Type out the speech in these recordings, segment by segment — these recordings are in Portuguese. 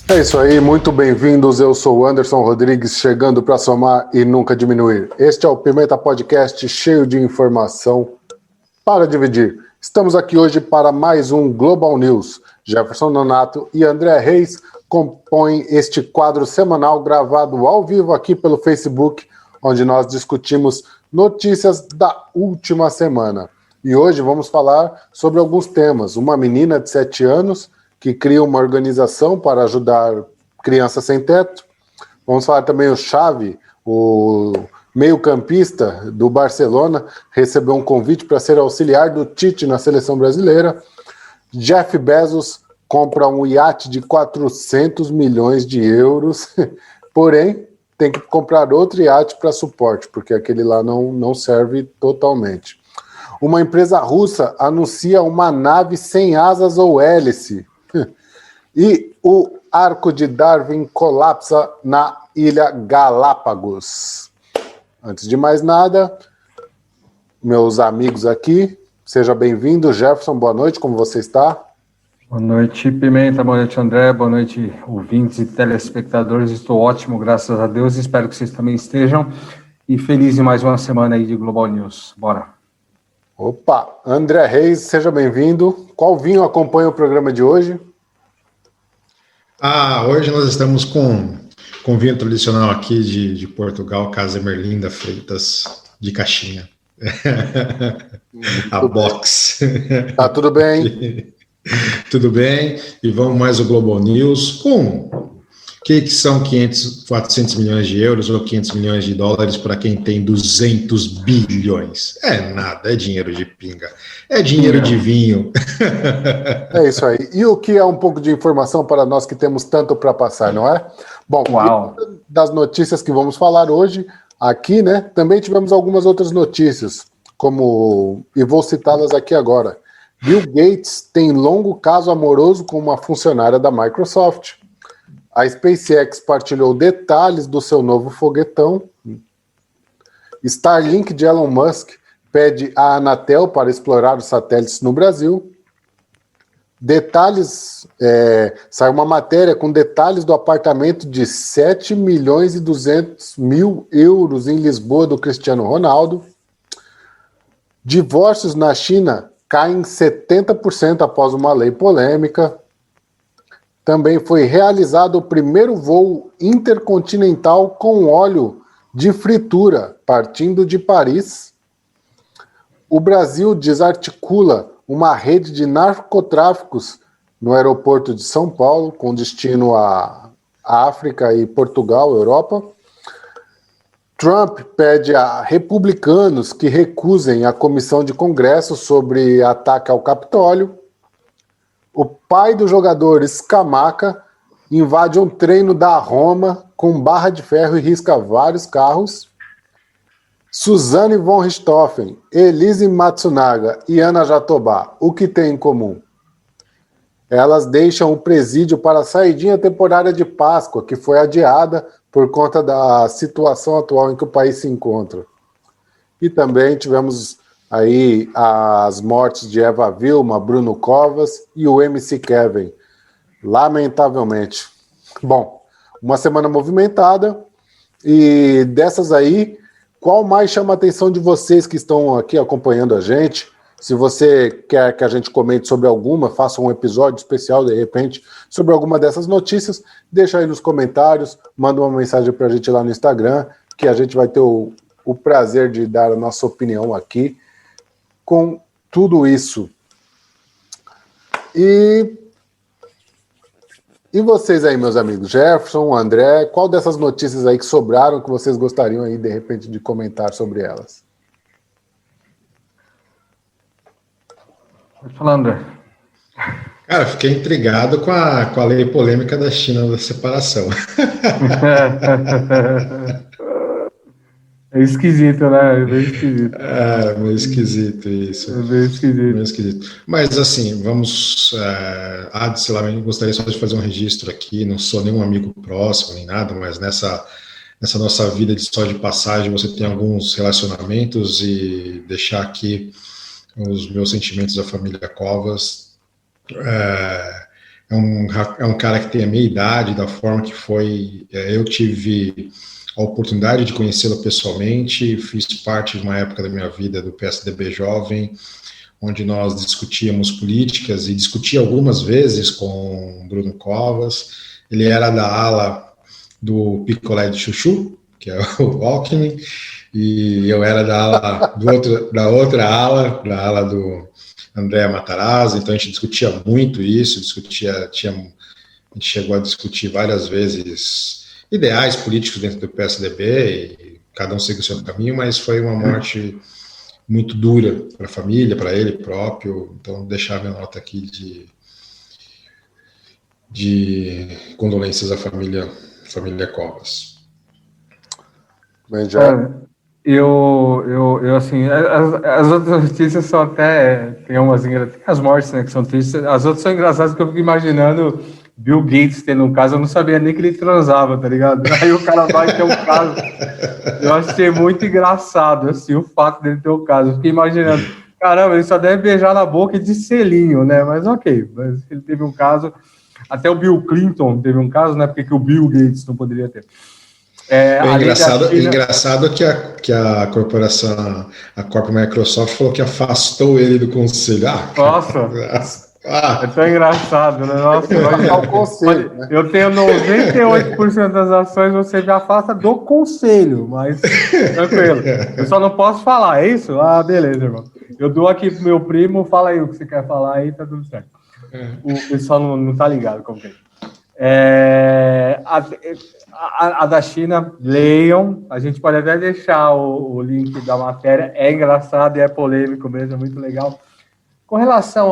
É isso aí, muito bem-vindos. Eu sou o Anderson Rodrigues, chegando para somar e nunca diminuir. Este é o Pimenta Podcast, cheio de informação para dividir. Estamos aqui hoje para mais um Global News. Jefferson Nonato e André Reis compõem este quadro semanal gravado ao vivo aqui pelo Facebook, onde nós discutimos notícias da última semana. E hoje vamos falar sobre alguns temas. Uma menina de 7 anos que cria uma organização para ajudar crianças sem teto. Vamos falar também o Xavi, o meio-campista do Barcelona, recebeu um convite para ser auxiliar do Tite na seleção brasileira. Jeff Bezos compra um iate de 400 milhões de euros, porém tem que comprar outro iate para suporte, porque aquele lá não serve totalmente. Uma empresa russa anuncia uma nave sem asas ou hélice. E o arco de Darwin colapsa na Ilha Galápagos. Antes de mais nada, meus amigos aqui, seja bem-vindo. Jefferson, boa noite, como você está? Boa noite, Pimenta, boa noite, André, boa noite, ouvintes e telespectadores. Estou ótimo, graças a Deus, espero que vocês também estejam. E feliz em mais uma semana aí de Global News. Bora! Opa, André Reis, seja bem-vindo. Qual vinho acompanha o programa de hoje? Hoje nós estamos com vinho tradicional aqui de Portugal, Casa Merlinda Freitas, de caixinha. A box. Tá tudo bem? Tudo bem, e vamos mais o Global News com o que são 400 milhões de euros ou 500 milhões de dólares para quem tem 200 bilhões. É nada, é dinheiro de pinga, é dinheiro de vinho. É isso aí. E o que é um pouco de informação para nós que temos tanto para passar, não é? Bom, das notícias que vamos falar hoje aqui, né, também tivemos algumas outras notícias, e vou citá-las aqui agora. Bill Gates tem longo caso amoroso com uma funcionária da Microsoft. A SpaceX partilhou detalhes do seu novo foguetão. Starlink de Elon Musk pede à Anatel para explorar os satélites no Brasil. Saiu uma matéria com detalhes do apartamento de 7 milhões e 200 mil euros em Lisboa do Cristiano Ronaldo. Divórcios na China caem 70% após uma lei polêmica. Também foi realizado o primeiro voo intercontinental com óleo de fritura, partindo de Paris. O Brasil desarticula uma rede de narcotráficos no aeroporto de São Paulo, com destino à África e Portugal, Europa. Trump pede a republicanos que recusem a comissão de Congresso sobre ataque ao Capitólio. O pai do jogador Scamacca invade um treino da Roma com barra de ferro e risca vários carros. Suzane von Richthofen, Elise Matsunaga e Ana Jatobá, o que tem em comum? Elas deixam o presídio para a saidinha temporária de Páscoa, que foi adiada por conta da situação atual em que o país se encontra. E também tivemos aí as mortes de Eva Vilma, Bruno Covas e o MC Kevin, lamentavelmente. Bom, uma semana movimentada, e dessas aí, qual mais chama a atenção de vocês que estão aqui acompanhando a gente? Se você quer que a gente comente sobre alguma, faça um episódio especial, de repente, sobre alguma dessas notícias, deixa aí nos comentários, manda uma mensagem para a gente lá no Instagram, que a gente vai ter o prazer de dar a nossa opinião aqui com tudo isso. E vocês aí, meus amigos, Jefferson, André, qual dessas notícias aí que sobraram que vocês gostariam aí, de repente, de comentar sobre elas? Pode falar, André. Cara, fiquei intrigado com a lei polêmica da China da separação. É esquisito, né? É bem esquisito. Meio esquisito isso. É bem esquisito. Meio esquisito. Mas assim, vamos... sei lá, eu gostaria só de fazer um registro aqui, não sou nenhum amigo próximo, nem nada, mas nessa nossa vida de só de passagem, você tem alguns relacionamentos, e deixar aqui os meus sentimentos à família Covas. É um cara que tem a minha idade, da forma que foi. Eu tive a oportunidade de conhecê-lo pessoalmente, fiz parte de uma época da minha vida do PSDB Jovem, onde nós discutíamos políticas e discuti algumas vezes com Bruno Covas. Ele era da ala do picolé de chuchu, que é o Alckmin, e eu era da outra ala, da ala do André Matarazzo. Então a gente discutia muito isso, a gente chegou a discutir várias vezes ideais políticos dentro do PSDB, e cada um segue o seu caminho, mas foi uma morte muito dura para a família, para ele próprio. Então, deixar minha nota aqui de condolências à família Covas. Bem, já. Eu assim, as outras notícias são até, tem as mortes, né, que são tristes, as outras são engraçadas, porque eu fico imaginando Bill Gates tendo um caso, eu não sabia nem que ele transava, tá ligado? Aí o cara vai ter um caso. Eu achei muito engraçado, assim, o fato dele ter um caso. Eu fiquei imaginando, caramba, ele só deve beijar na boca de selinho, né? Mas ok, mas ele teve um caso. Até o Bill Clinton teve um caso, né? Porque o Bill Gates não poderia ter. Engraçado que a corporação, a Corp Microsoft falou que afastou ele do conselho. Nossa! É tão engraçado, né? Nossa, eu tenho 98% das ações, você já afasta do conselho, mas tranquilo. Eu só não posso falar, é isso? Ah, beleza, irmão. Eu dou aqui pro meu primo, fala aí o que você quer falar aí, tá tudo certo. O pessoal não tá ligado como que é. A da China, leiam, a gente pode até deixar o link da matéria, é engraçado e é polêmico mesmo, é muito legal. Com relação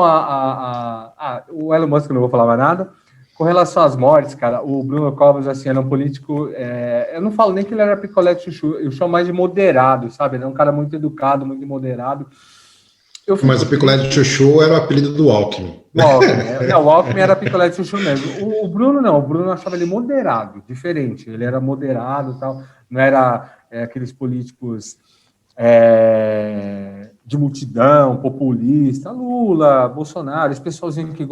o Elon Musk, eu não vou falar mais nada. Com relação às mortes, cara, o Bruno Covas, assim, era um político... eu não falo nem que ele era picolé de chuchu, eu chamo mais de moderado, sabe? Ele é um cara muito educado, muito moderado. Mas o picolé de chuchu era o apelido do Alckmin. O Alckmin era picolé de chuchu mesmo. O Bruno não, o Bruno achava ele moderado, diferente. Ele era moderado e tal, não era aqueles políticos... de multidão, populista, Lula, Bolsonaro, esse pessoalzinho que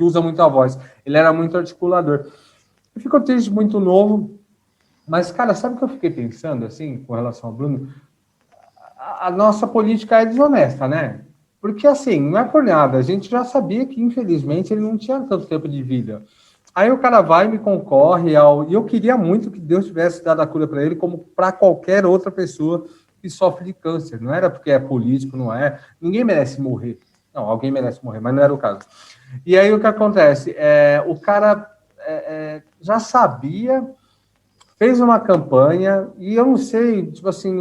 usa muito a voz. Ele era muito articulador. Eu fico triste, muito novo, mas, cara, sabe o que eu fiquei pensando, assim, com relação ao Bruno? A nossa política é desonesta, né? Porque, assim, não é por nada, a gente já sabia que, infelizmente, ele não tinha tanto tempo de vida. Aí o cara vai e me concorre e eu queria muito que Deus tivesse dado a cura para ele, como para qualquer outra pessoa que sofre de câncer. Não era porque é político, não é. Ninguém merece morrer. Não, alguém merece morrer, mas não era o caso. E aí o que acontece? O cara já sabia, fez uma campanha, e eu não sei, tipo assim,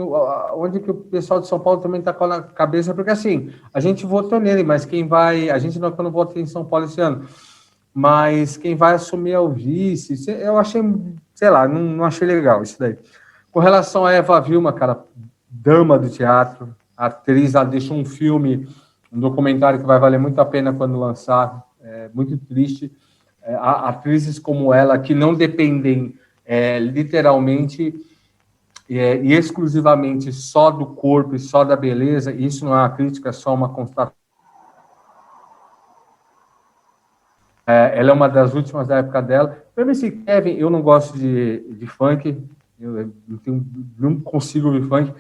onde que o pessoal de São Paulo também está com a cabeça, porque assim, a gente votou nele, mas quem vai... A gente não vota em São Paulo esse ano, mas quem vai assumir é o vice. Eu achei, sei lá, não achei legal isso daí. Com relação a Eva Vilma, cara, dama do teatro, atriz, ela deixou um filme, um documentário que vai valer muito a pena quando lançar, muito triste. Atrizes como ela, que não dependem literalmente e exclusivamente só do corpo e só da beleza, isso não é uma crítica, é só uma constatação. Ela é uma das últimas da época dela. Para mim, se Kevin, eu não gosto de funk, eu não consigo ouvir funk,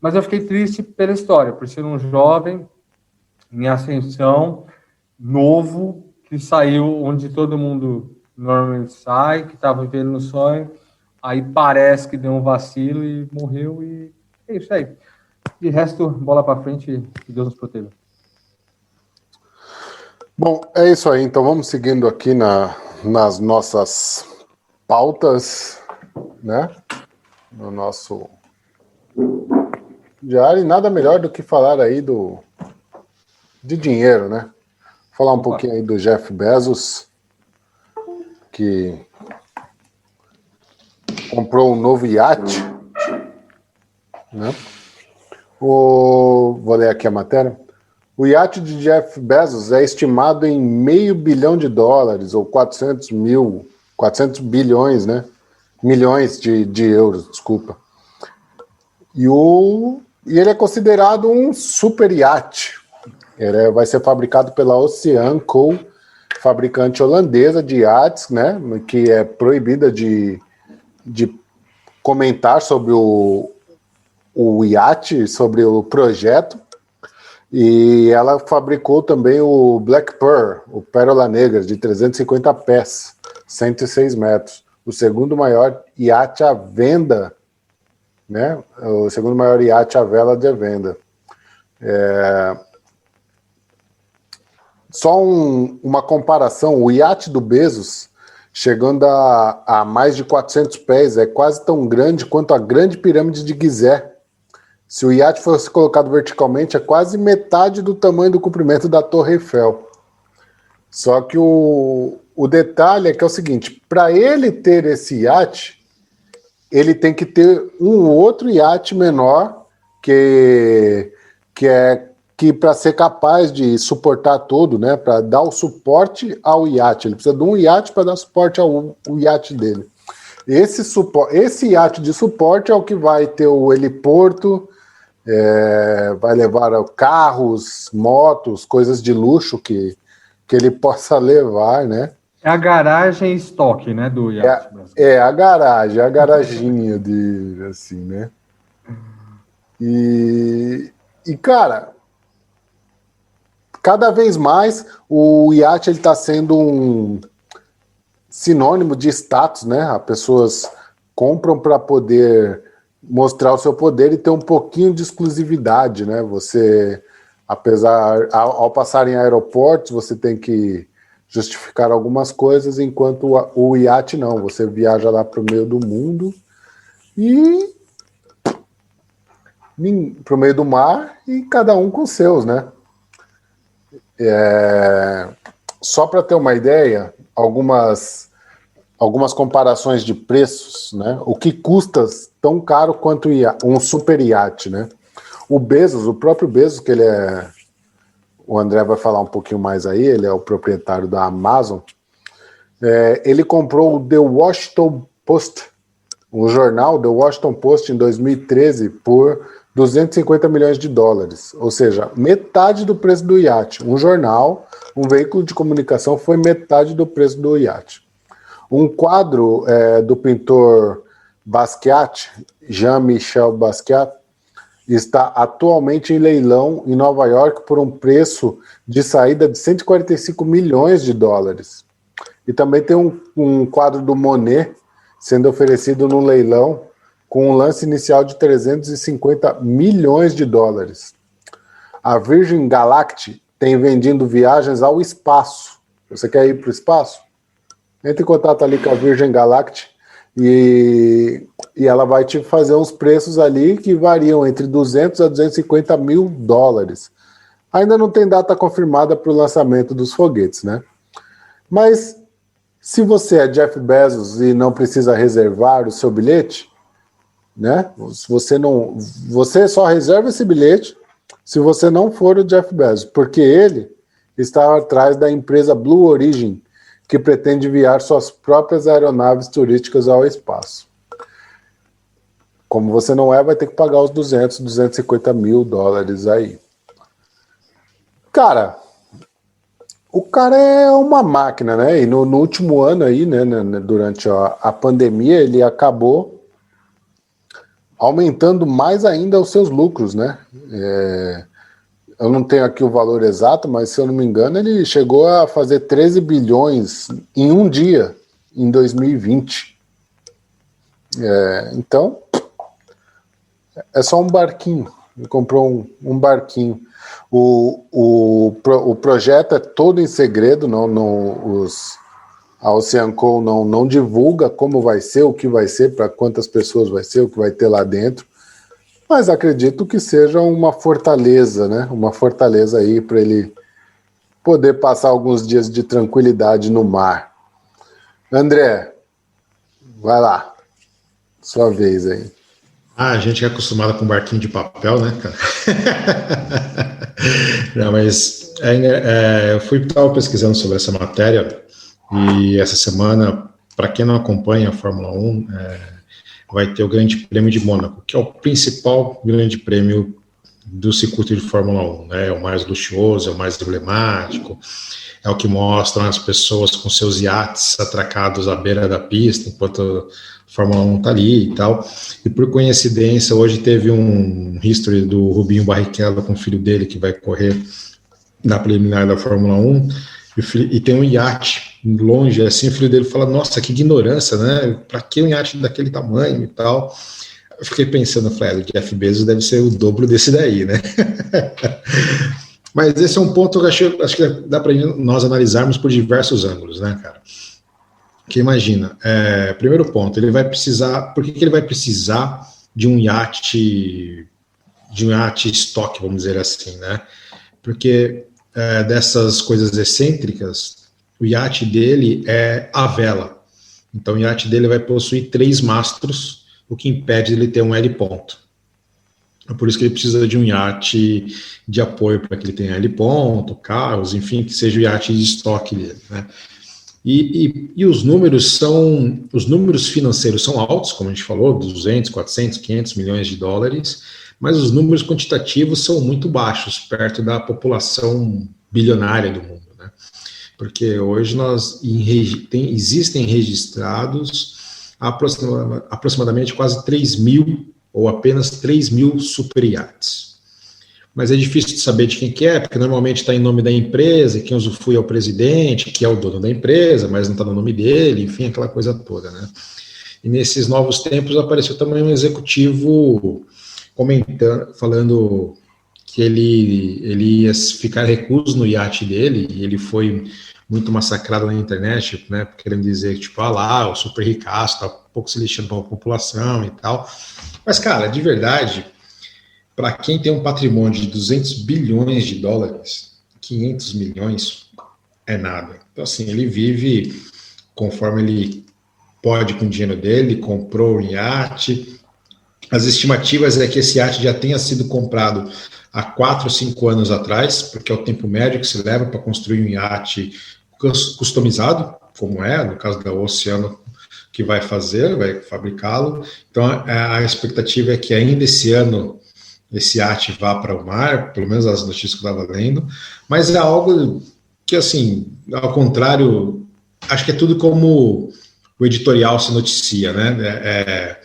mas eu fiquei triste pela história, por ser um jovem em ascensão, novo, que saiu onde todo mundo normalmente sai, que estava vivendo no sonho, aí parece que deu um vacilo e morreu, e é isso aí. De resto, bola para frente, que Deus nos proteja. Bom, é isso aí. Então vamos seguindo aqui nas nossas pautas, né? No nosso diário. E nada melhor do que falar aí de dinheiro, né? Falar um pouquinho aí do Jeff Bezos, que comprou um novo iate, né? Vou ler aqui a matéria. O iate de Jeff Bezos é estimado em $500 bilhão, ou 400 bilhões, né? Milhões de euros, desculpa. E ele é considerado um super iate. Ele vai ser fabricado pela Ocean Co. fabricante holandesa de iates, né, que é proibida de comentar sobre o iate, sobre o projeto. E ela fabricou também o Black Pearl, o Pérola Negra, de 350 pés, 106 metros. O segundo maior iate à venda, né? O segundo maior iate à vela de venda. Só uma comparação, o iate do Bezos, chegando a mais de 400 pés, é quase tão grande quanto a grande pirâmide de Gizé. Se o iate fosse colocado verticalmente, é quase metade do tamanho do comprimento da Torre Eiffel. Só que o detalhe é que é o seguinte, para ele ter esse iate, ele tem que ter um outro iate menor, que para ser capaz de suportar tudo, né, para dar o suporte ao iate. Ele precisa de um iate para dar suporte ao iate dele. Esse iate de suporte é o que vai ter o heliporto, vai levar carros, motos, coisas de luxo que ele possa levar, né? É a garagem estoque, né, do iate. A garaginha de, assim, né? E cara, cada vez mais o iate está sendo um sinônimo de status, né? As pessoas compram para poder mostrar o seu poder e ter um pouquinho de exclusividade, né? Você, ao passar em aeroportos, você tem que justificar algumas coisas, enquanto o iate não. Você viaja lá para o meio do mundo e para o meio do mar e cada um com seus, né? Só para ter uma ideia, algumas comparações de preços, né? O que custa tão caro quanto um super iate, né? O próprio Bezos, que o André vai falar um pouquinho mais aí, ele é o proprietário da Amazon, ele comprou o The Washington Post, o jornal The Washington Post, em 2013, por 250 milhões de dólares, ou seja, metade do preço do iate. Um jornal, um veículo de comunicação, foi metade do preço do iate. Um quadro do pintor Basquiat, Jean-Michel Basquiat, está atualmente em leilão em Nova York por um preço de saída de 145 milhões de dólares. E também tem um quadro do Monet sendo oferecido no leilão com um lance inicial de 350 milhões de dólares. A Virgin Galactic tem vendido viagens ao espaço. Você quer ir para o espaço? Entre em contato ali com a Virgin Galactic e ela vai te fazer uns preços ali que variam entre 200 a 250 mil dólares. Ainda não tem data confirmada para o lançamento dos foguetes, né? Mas se você é Jeff Bezos e não precisa reservar o seu bilhete, né? Você só reserva esse bilhete se você não for o Jeff Bezos, porque ele está atrás da empresa Blue Origin, que pretende enviar suas próprias aeronaves turísticas ao espaço. Como você não vai ter que pagar os 250 mil dólares aí. Cara, o cara é uma máquina, né? E no último ano aí, né, durante a pandemia, ele acabou aumentando mais ainda os seus lucros, né? Eu não tenho aqui o valor exato, mas se eu não me engano, ele chegou a fazer 13 bilhões em um dia, em 2020. Então, é só um barquinho. Ele comprou um barquinho. O projeto é todo em segredo, a Oceancol não divulga como vai ser, o que vai ser, para quantas pessoas vai ser, o que vai ter lá dentro. Mas acredito que seja uma fortaleza, né? Uma fortaleza aí para ele poder passar alguns dias de tranquilidade no mar. André, vai lá. Sua vez aí. A gente é acostumado com barquinho de papel, né, cara? Não, mas eu estava pesquisando sobre essa matéria e essa semana, para quem não acompanha a Fórmula 1, vai ter o Grande Prêmio de Mônaco, que é o principal grande prêmio do circuito de Fórmula 1, né? É o mais luxuoso, é o mais emblemático, é o que mostram as pessoas com seus iates atracados à beira da pista, enquanto a Fórmula 1 está ali e tal. E por coincidência, hoje teve um history do Rubinho Barrichello com o filho dele, que vai correr na preliminar da Fórmula 1, e tem um iate longe, assim, o filho dele fala, nossa, que ignorância, né? Para que um iate daquele tamanho e tal? Eu fiquei pensando, falei, o Jeff Bezos deve ser o dobro desse daí, né? Mas esse é um ponto que eu acho que dá para nós analisarmos por diversos ângulos, né, cara? Que imagina, primeiro ponto, ele vai precisar, por que ele vai precisar de um iate estoque, vamos dizer assim, né? Porque dessas coisas excêntricas, o iate dele é a vela. Então o iate dele vai possuir 3 mastros, o que impede ele ter um L ponto. É por isso que ele precisa de um iate de apoio para que ele tenha L ponto, carros, enfim, que seja o iate de estoque dele, né? E os números financeiros são altos, como a gente falou, 200, 400, 500 milhões de dólares, mas os números quantitativos são muito baixos, perto da população bilionária do mundo, né? Porque hoje existem registrados aproximadamente quase 3 mil, ou apenas 3 mil superiates. Mas é difícil de saber de quem que é, porque normalmente está em nome da empresa, e quem usufrui é o presidente, que é o dono da empresa, mas não está no nome dele, enfim, aquela coisa toda, né? E nesses novos tempos apareceu também um executivo falando que ele ia ficar recluso no iate dele, e ele foi muito massacrado na internet, né, querendo dizer que, tipo, o super ricaço, tá um pouco se lixando para a população e tal. Mas, cara, de verdade, para quem tem um patrimônio de 200 bilhões de dólares, 500 milhões é nada. Então, assim, ele vive conforme ele pode com o dinheiro dele, comprou um iate. As estimativas é que esse iate já tenha sido comprado há 4 ou 5 anos atrás, porque é o tempo médio que se leva para construir um iate customizado, como no caso da Oceano, que vai fabricá-lo. Então, a expectativa é que ainda esse ano esse iate vá para o mar, pelo menos as notícias que eu estava lendo, mas é algo que, assim, ao contrário, acho que é tudo como o editorial se noticia, né?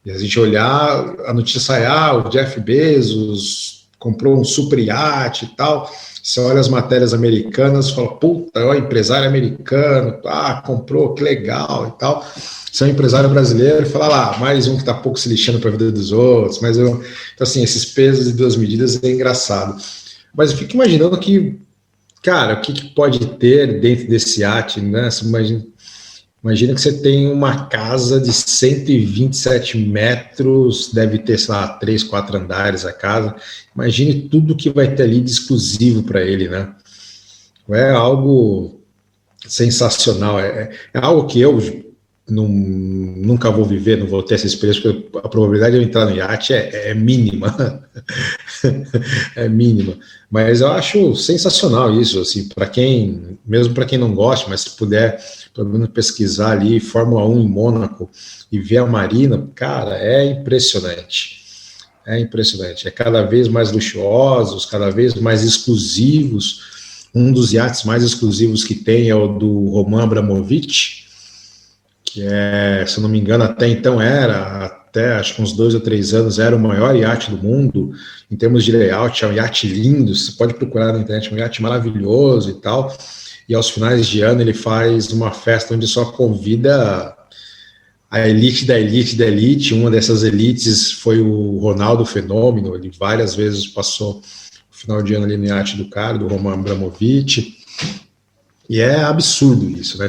E a gente olhar, a notícia sai, o Jeff Bezos comprou um super iate e tal. Você olha as matérias americanas e fala, puta, o empresário americano, comprou, que legal e tal. Você é um empresário brasileiro e fala lá, mais um que está pouco se lixando para a vida dos outros. Então, assim, esses pesos e duas medidas é engraçado. Mas eu fico imaginando que, cara, o que pode ter dentro desse iate, né? Você imagina que você tem uma casa de 127 metros, deve ter, sei lá, 3, 4 andares a casa. Imagine tudo que vai ter ali de exclusivo para ele, né? É algo sensacional. É algo que eu nunca vou viver, não vou ter essa experiência, porque a probabilidade de eu entrar no iate é mínima. É mínima. Mas eu acho sensacional isso, assim, mesmo para quem não gosta, mas se puder pelo menos pesquisar ali Fórmula 1 em Mônaco e ver a marina, cara, é impressionante. É impressionante. É cada vez mais luxuosos, cada vez mais exclusivos. Um dos iates mais exclusivos que tem é o do Roman Abramovich, que se eu não me engano, até acho que uns 2 ou 3 anos, era o maior iate do mundo, em termos de layout, é um iate lindo, você pode procurar na internet, é um iate maravilhoso e tal, e aos finais de ano ele faz uma festa onde só convida a elite da elite da elite. Uma dessas elites foi o Ronaldo Fenômeno, ele várias vezes passou o final de ano ali no iate do cara, do Roman Abramovich, e é absurdo isso, né?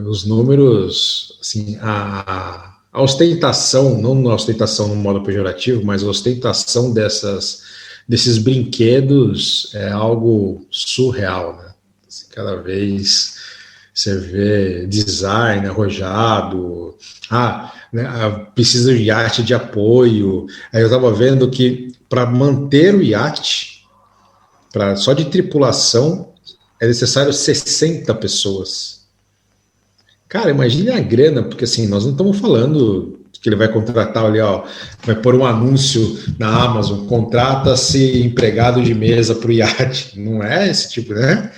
Os números, assim, a ostentação, não a ostentação no modo pejorativo, mas a ostentação desses brinquedos é algo surreal, né? Assim, cada vez você vê design arrojado, né, precisa de iate de apoio. Aí eu estava vendo que para manter o iate, só de tripulação, é necessário 60 pessoas. Cara, imagine a grana, porque assim, nós não estamos falando que ele vai contratar ali, vai pôr um anúncio na Amazon, contrata-se empregado de mesa para o iate. Não é esse tipo, né?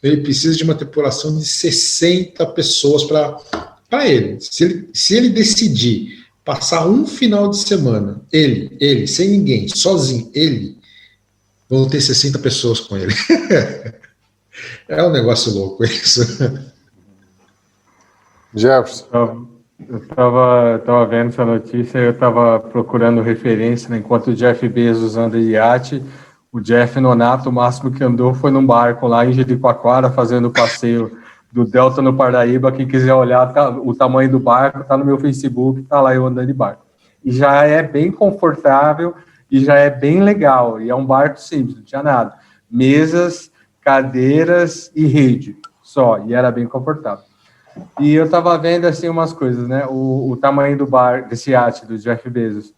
ele precisa de uma tripulação de 60 pessoas para ele. Se ele decidir passar um final de semana, ele, sem ninguém, sozinho, vão ter 60 pessoas com ele. É um negócio louco isso. Jefferson. Eu estava vendo essa notícia, eu estava procurando referência, né? Enquanto o Jeff Bezos anda de iate, o Jeff Nonato, o máximo que andou foi num barco lá em Jericoacoara, fazendo o passeio do Delta no Parnaíba. Quem quiser olhar o tamanho do barco, está no meu Facebook, está lá eu andando de barco. E já é bem confortável e já é bem legal, e é um barco simples, não tinha nada. Mesas, cadeiras e rede, só, e era bem confortável. E eu estava vendo assim umas coisas, né? O tamanho do bar desse iate do Jeff Bezos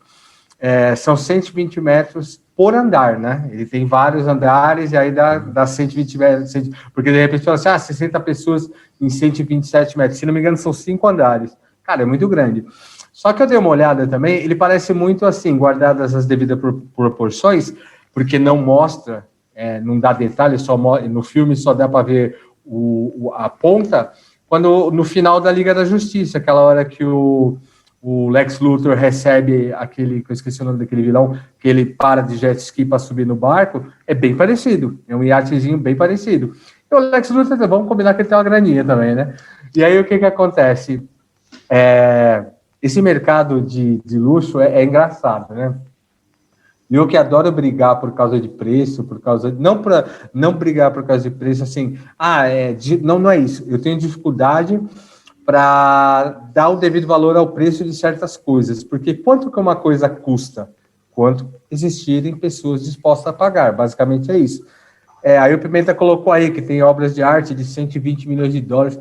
são 120 metros por andar, né? Ele tem vários andares e aí dá 120 metros, porque de repente fala assim, 60 pessoas em 127 metros. Se não me engano, são 5 andares. Cara, é muito grande. Só que eu dei uma olhada também, ele parece muito assim, guardadas as devidas proporções, porque não mostra, não dá detalhe, no filme só dá para ver a ponta. Quando no final da Liga da Justiça, aquela hora que o Lex Luthor recebe aquele, que eu esqueci o nome daquele vilão, que ele para de jet ski para subir no barco, é bem parecido, é um iatezinho bem parecido. E o Lex Luthor, vamos combinar que ele tem uma graninha também, né? E aí o que acontece? Esse mercado de luxo é engraçado, né? E eu que adoro brigar por causa de preço, não brigar por causa de preço, assim, não é isso. Eu tenho dificuldade para dar o devido valor ao preço de certas coisas, porque quanto que uma coisa custa? Quanto existirem pessoas dispostas a pagar, basicamente é isso. Aí o Pimenta colocou aí que tem obras de arte de 120 milhões de dólares.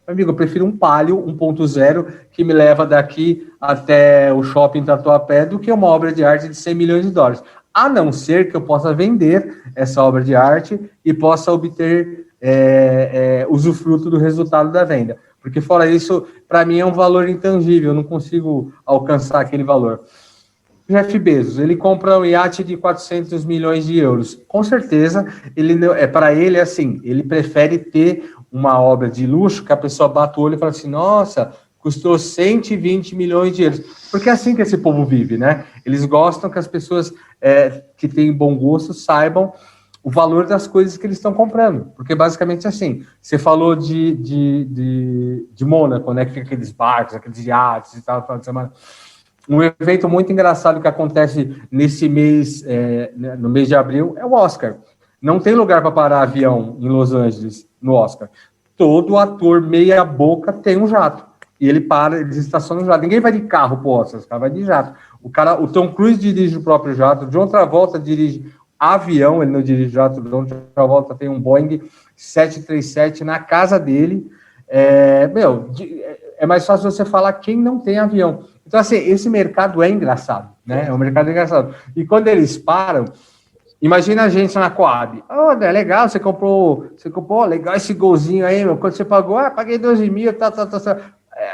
Amigo, eu prefiro um Palio 1.0 que me leva daqui até o shopping Tatuapé do que uma obra de arte de 100 milhões de dólares. A não ser que eu possa vender essa obra de arte e possa obter usufruto do resultado da venda. Porque fora isso, para mim é um valor intangível, eu não consigo alcançar aquele valor. Jeff Bezos, ele compra um iate de 400 milhões de euros. Com certeza, para ele é assim, ele prefere ter uma obra de luxo que a pessoa bate o olho e fala assim, nossa, custou 120 milhões de euros. Porque é assim que esse povo vive, né? Eles gostam que as pessoas que têm bom gosto saibam o valor das coisas que eles estão comprando. Porque basicamente assim, você falou de Mônaco, né? Que fica aqueles barcos, aqueles iates e tal, final de semana. Um evento muito engraçado que acontece nesse mês, no mês de abril, é o Oscar. Não tem lugar para parar avião em Los Angeles, no Oscar. Todo ator meia boca tem um jato. E eles estacionam no jato. Ninguém vai de carro pro Oscar, os caras vai de jato. O Tom Cruise dirige o próprio jato, o John Travolta dirige avião, ele não dirige jato, o John Travolta tem um Boeing 737 na casa dele. É mais fácil você falar quem não tem avião. Então, assim, esse mercado é engraçado, né? É um mercado engraçado. E quando eles param, imagina a gente na Coab. É legal, você comprou, legal esse golzinho aí, meu. Quando você pagou? Paguei 12 mil, tá.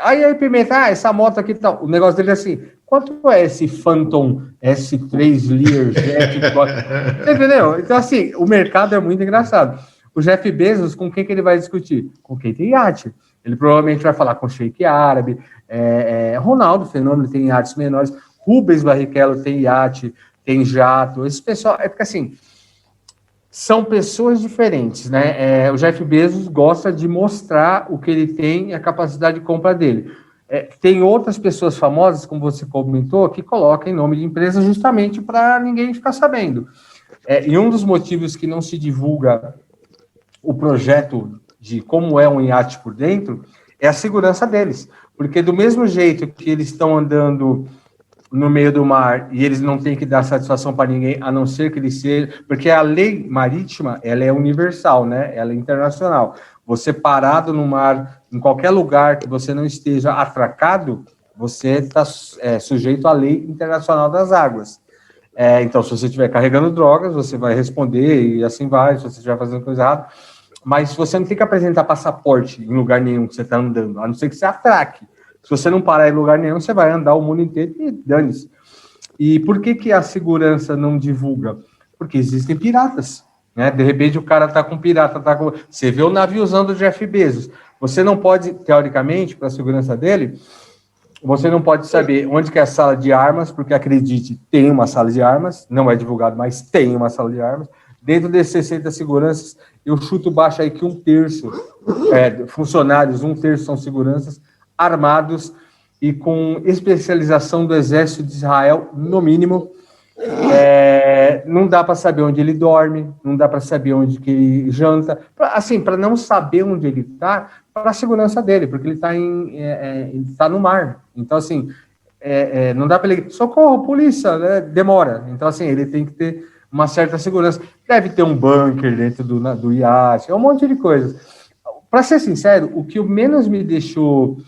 Aí, Pimenta, essa moto aqui, tá. O negócio dele é assim, quanto é esse Phantom S3 Learjet? Entendeu? Então, assim, o mercado é muito engraçado. O Jeff Bezos, com quem que ele vai discutir? Com quem tem iate. Ele provavelmente vai falar com o Sheik Árabe, Ronaldo Fenômeno tem iates menores, Rubens Barrichello tem iate, tem jato, esse pessoal, porque assim, são pessoas diferentes, né? O Jeff Bezos gosta de mostrar o que ele tem e a capacidade de compra dele. Tem outras pessoas famosas, como você comentou, que colocam em nome de empresa justamente para ninguém ficar sabendo. E um dos motivos que não se divulga o projeto de como é um iate por dentro é a segurança deles. Porque do mesmo jeito que eles estão andando no meio do mar e eles não têm que dar satisfação para ninguém, a não ser que eles sejam... Porque a lei marítima, ela é universal, né? Ela é internacional. Você parado no mar, em qualquer lugar que você não esteja atracado, você está sujeito à lei internacional das águas. Então, se você estiver carregando drogas, você vai responder e assim vai, se você estiver fazendo coisa errada. Mas você não tem que apresentar passaporte em lugar nenhum que você está andando, a não ser que você atraque. Se você não parar em lugar nenhum, você vai andar o mundo inteiro e dane-se. E por que a segurança não divulga? Porque existem piratas. né? De repente o cara tá com pirata, você vê o naviozão do Jeff Bezos. Você não pode, teoricamente, para a segurança dele, você não pode saber onde que é a sala de armas, porque, acredite, tem uma sala de armas, não é divulgado, mas tem uma sala de armas. Dentro desses 60 seguranças, eu chuto baixo aí que 1/3 funcionários, 1/3 são seguranças armados e com especialização do Exército de Israel, no mínimo. Não dá para saber onde ele dorme, não dá para saber onde que ele janta, para não saber onde ele está, para a segurança dele, porque ele está no mar. Então, assim, não dá para ele... Socorro, polícia, né? Demora. Então, assim, ele tem que ter uma certa segurança. Deve ter um bunker dentro do iate, um monte de coisas. Para ser sincero, o que menos me deixou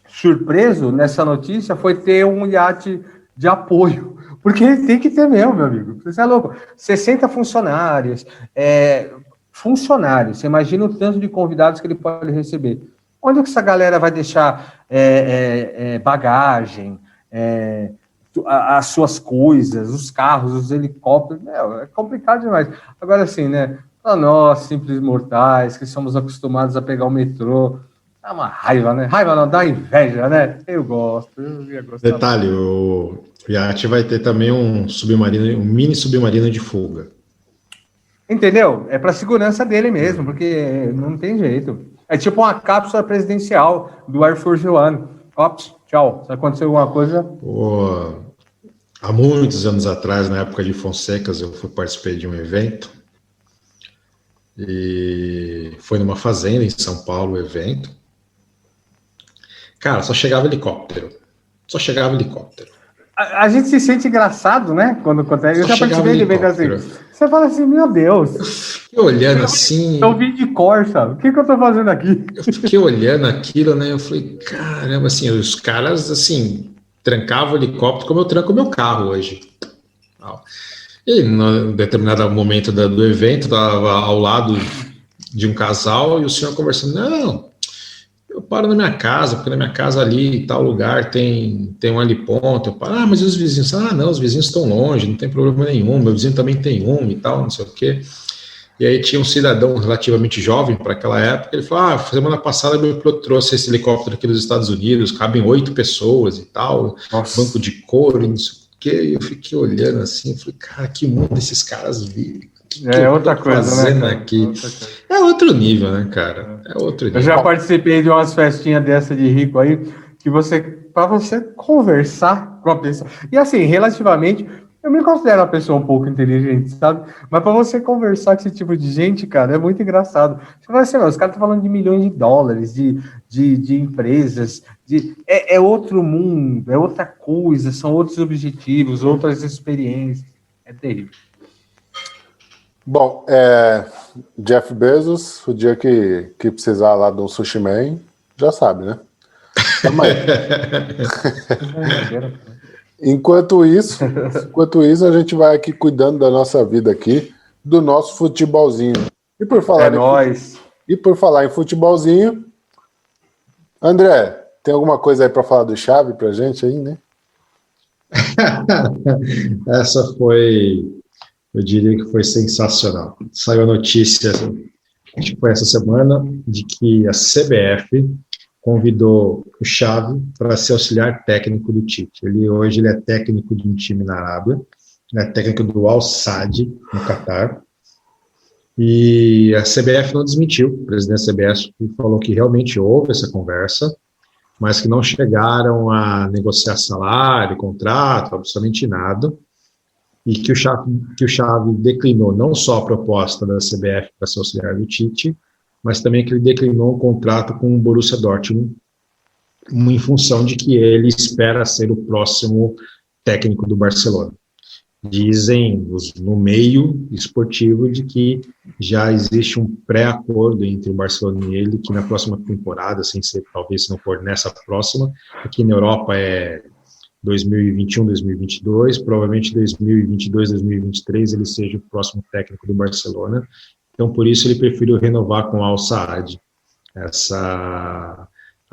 surpreso nessa notícia foi ter um iate de apoio, porque ele tem que ter mesmo, meu amigo. Você é louco. 60 funcionários, você imagina o tanto de convidados que ele pode receber. Onde que essa galera vai deixar bagagem, as suas coisas, os carros, os helicópteros? É complicado demais. Agora, assim, né? Para nós, simples mortais, que somos acostumados a pegar o metrô, dá uma raiva, né? Raiva não, dá inveja, né? Eu gosto, eu ia gostar. Detalhe, o iate vai ter também um submarino, um mini submarino de fuga. Entendeu? É para segurança dele mesmo, porque não tem jeito. É tipo uma cápsula presidencial do Air Force One. Ops, tchau. Se acontecer alguma coisa... Há muitos anos atrás, na época de Fonsecas, eu participei de um evento e foi numa fazenda em São Paulo o evento. Cara, só chegava helicóptero. A gente se sente engraçado, né? Quando acontece. Eu já participei de evento assim. Você fala assim, meu Deus. Fiquei olhando assim. Eu vim de Corsa. O que eu tô fazendo aqui? Eu fiquei olhando aquilo, né? Eu falei, caramba, assim, os caras, assim, trancavam o helicóptero como eu tranco o meu carro hoje. E em determinado momento do evento, estava ao lado de um casal e o senhor conversando, não, eu paro na minha casa, porque na minha casa ali, em tal lugar, tem um heliponto. Eu paro, mas e os vizinhos? Não, os vizinhos estão longe, não tem problema nenhum, meu vizinho também tem um e tal, não sei o quê. E aí tinha um cidadão relativamente jovem para aquela época, ele falou, semana passada meu piloto trouxe esse helicóptero aqui dos Estados Unidos, cabem 8 pessoas e tal, Nossa. Banco de couro e não sei o quê. E eu fiquei olhando assim, falei, cara, que mundo esses caras vivem. Outra coisa, né? Aqui. É outro nível, né, cara? É outro nível. Eu já participei de umas festinhas dessa de rico aí, que para você conversar com a pessoa. E assim, relativamente, eu me considero uma pessoa um pouco inteligente, sabe? Mas para você conversar com esse tipo de gente, cara, é muito engraçado. Você vai assim, os caras estão falando de milhões de dólares, de empresas, é outro mundo, é outra coisa, são outros objetivos, outras experiências. É terrível. Bom, Jeff Bezos, o dia que precisar lá de um sushi man, já sabe, né? Enquanto isso, a gente vai aqui cuidando da nossa vida aqui, do nosso futebolzinho. E por falar em futebolzinho, André, tem alguma coisa aí para falar do Xavi pra gente aí, né? Essa foi... Eu diria que foi sensacional. Saiu a notícia, acho que foi essa semana, de que a CBF convidou o Xavi para ser auxiliar técnico do Tite. Hoje ele é técnico de um time na Arábia, é técnico do Al Sadd, no Catar. E a CBF não desmentiu, o presidente da CBF falou que realmente houve essa conversa, mas que não chegaram a negociar salário, contrato, absolutamente nada. E que o Xavi declinou não só a proposta da CBF para ser auxiliar do Tite, mas também que ele declinou um contrato com o Borussia Dortmund, em função de que ele espera ser o próximo técnico do Barcelona. Dizem no meio esportivo de que já existe um pré-acordo entre o Barcelona e ele, que na próxima temporada, talvez se não for nessa próxima, aqui na Europa é 2021, 2022, provavelmente 2022, 2023 ele seja o próximo técnico do Barcelona. Então, por isso, ele preferiu renovar com o Al Sadd a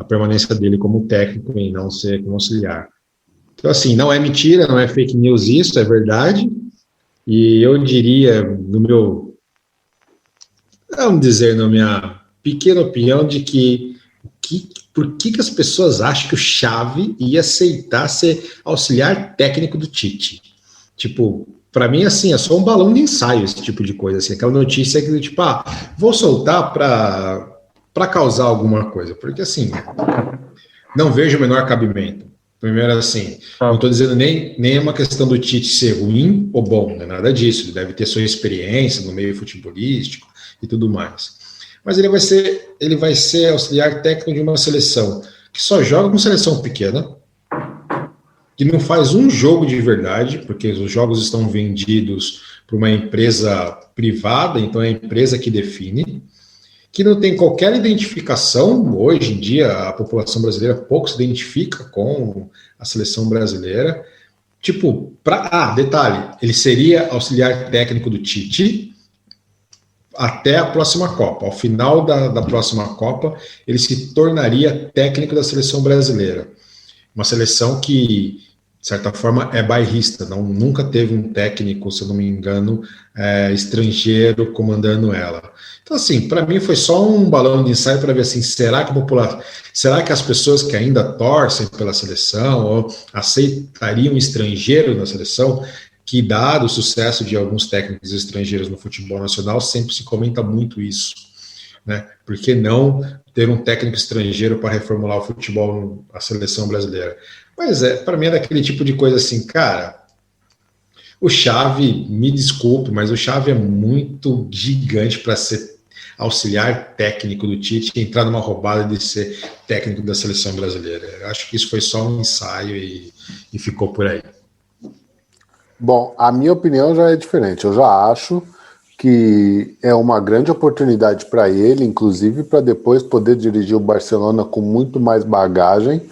permanência dele como técnico e não ser como auxiliar. Então, assim, não é mentira, não é fake news isso, é verdade. E eu diria, no meu, vamos dizer, na minha pequena opinião, de por que as pessoas acham que o Xavi ia aceitar ser auxiliar técnico do Tite? Tipo, para mim, assim, é só um balão de ensaio esse tipo de coisa, assim, aquela notícia que, tipo, vou soltar para causar alguma coisa, porque, assim, não vejo o menor cabimento. Primeiro, assim, não estou dizendo nem é uma questão do Tite ser ruim ou bom, não é nada disso, ele deve ter sua experiência no meio futebolístico e tudo mais. Mas ele vai ser auxiliar técnico de uma seleção que só joga com seleção pequena, que não faz um jogo de verdade, porque os jogos estão vendidos para uma empresa privada, então é a empresa que define, que não tem qualquer identificação. Hoje em dia, a população brasileira pouco se identifica com a seleção brasileira. Tipo, detalhe, ele seria auxiliar técnico do Tite até a próxima Copa. Ao final da próxima Copa, ele se tornaria técnico da seleção brasileira. Uma seleção que, de certa forma, é bairrista, nunca teve um técnico, se eu não me engano, estrangeiro comandando ela. Então, assim, para mim foi só um balão de ensaio para ver assim, será que as pessoas que ainda torcem pela seleção ou aceitariam um estrangeiro na seleção, que dado o sucesso de alguns técnicos estrangeiros no futebol nacional, sempre se comenta muito isso, né? Por que não ter um técnico estrangeiro para reformular o futebol, a seleção brasileira? Mas para mim é daquele tipo de coisa assim, cara, o Xavi, me desculpe, mas o Xavi é muito gigante para ser auxiliar técnico do Tite e entrar numa roubada de ser técnico da seleção brasileira. Eu acho que isso foi só um ensaio e ficou por aí. Bom, a minha opinião já é diferente. Eu já acho que é uma grande oportunidade para ele, inclusive para depois poder dirigir o Barcelona com muito mais bagagem.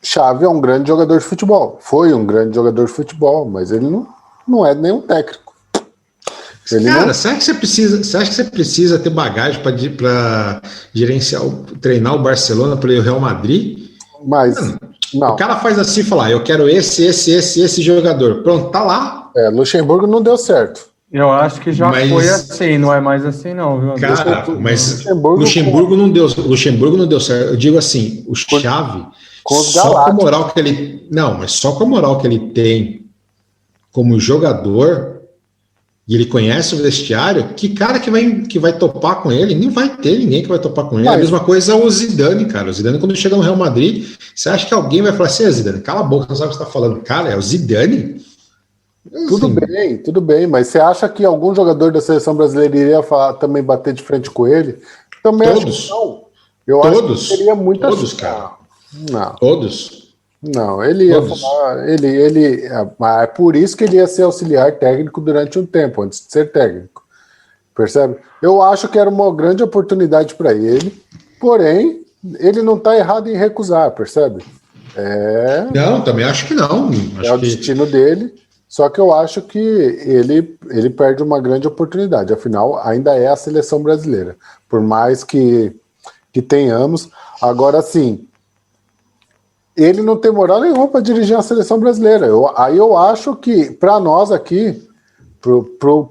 Xavi é um grande jogador de futebol, foi um grande jogador de futebol, mas ele não é nenhum técnico. Cara, você acha que você precisa ter bagagem para treinar o Barcelona para o Real Madrid? Mas não. O cara faz assim, falar, eu quero esse jogador. Pronto, tá lá. Luxemburgo não deu certo. Eu acho que já foi assim, não é mais assim não, viu? Cara, mas Luxemburgo não deu certo. Eu digo assim, o Xavi, só com a moral que ele... Não, mas só com a moral que ele tem como jogador, e ele conhece o vestiário, que cara que vai topar com ele? Não vai ter ninguém que vai topar com ele. A mesma coisa o Zidane, cara. O Zidane, quando chega no Real Madrid, você acha que alguém vai falar assim, Zidane, cala a boca, não sabe o que você está falando. Cara, é o Zidane? Tudo bem, mas você acha que algum jogador da seleção brasileira iria também bater de frente com ele? Também todos. Acho que não. Eu acho que seria muito todos, cara. Não. Todos. Não, ele ia falar, é por isso que ele ia ser auxiliar técnico durante um tempo, antes de ser técnico. Percebe? Eu acho que era uma grande oportunidade para ele, porém, ele não está errado em recusar, percebe? Não, também acho que não. O destino dele, só que eu acho que ele perde uma grande oportunidade, afinal, ainda é a seleção brasileira, por mais que tenhamos. Agora, sim, ele não tem moral nenhuma para dirigir a seleção brasileira. Aí eu acho que, para nós aqui, pro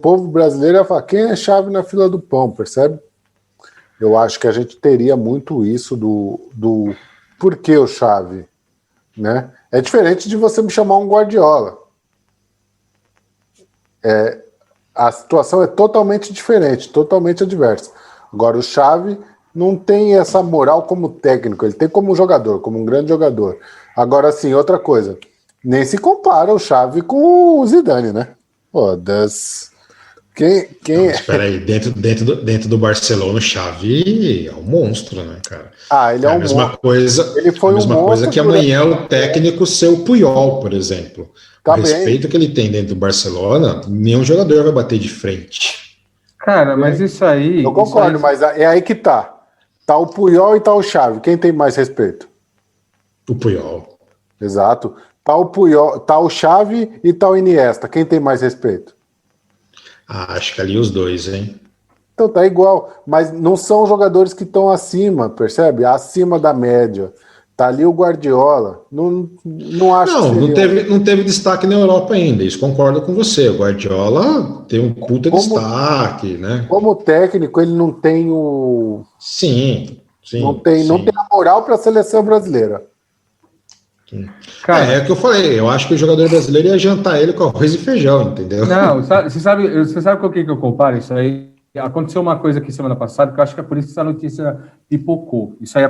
povo brasileiro, eu falo, quem é chave na fila do pão, percebe? Eu acho que a gente teria muito isso do porquê o chave, né? É diferente de você me chamar um Guardiola. A situação é totalmente diferente, totalmente adversa. Agora, o Xavi não tem essa moral como técnico, ele tem como jogador, como um grande jogador. Agora, sim, outra coisa, nem se compara o Xavi com o Zidane, né? Quem espera aí, dentro do Barcelona, o Xavi é um monstro, né, cara? Ele é a mesma monstro. Coisa. Ele foi a mesma coisa que amanhã o técnico ser o Puyol, por exemplo. O respeito que ele tem dentro do Barcelona, nenhum jogador vai bater de frente. Cara, mas isso aí... Eu concordo, mas é aí que tá. Tá o Puyol e tá o Xavi. Quem tem mais respeito? O Puyol. Exato. Tá o Puyol, tá o Xavi e tá o Iniesta. Quem tem mais respeito? Acho que ali os dois, hein? Então tá igual. Mas não são jogadores que estão acima, percebe? Acima da média. Tá ali o Guardiola. Não acho Não, que seria... não teve destaque na Europa ainda, isso concordo com você. O Guardiola tem um puta destaque, né? Como técnico, ele não tem o... Sim, Não sim, tem sim. a moral para a seleção brasileira. Cara, é o que eu falei, eu acho que o jogador brasileiro ia jantar ele com arroz e feijão, entendeu? Não, você sabe com o que eu comparo isso aí? Aconteceu uma coisa aqui semana passada, que eu acho que é por isso que essa notícia pipocou. Isso aí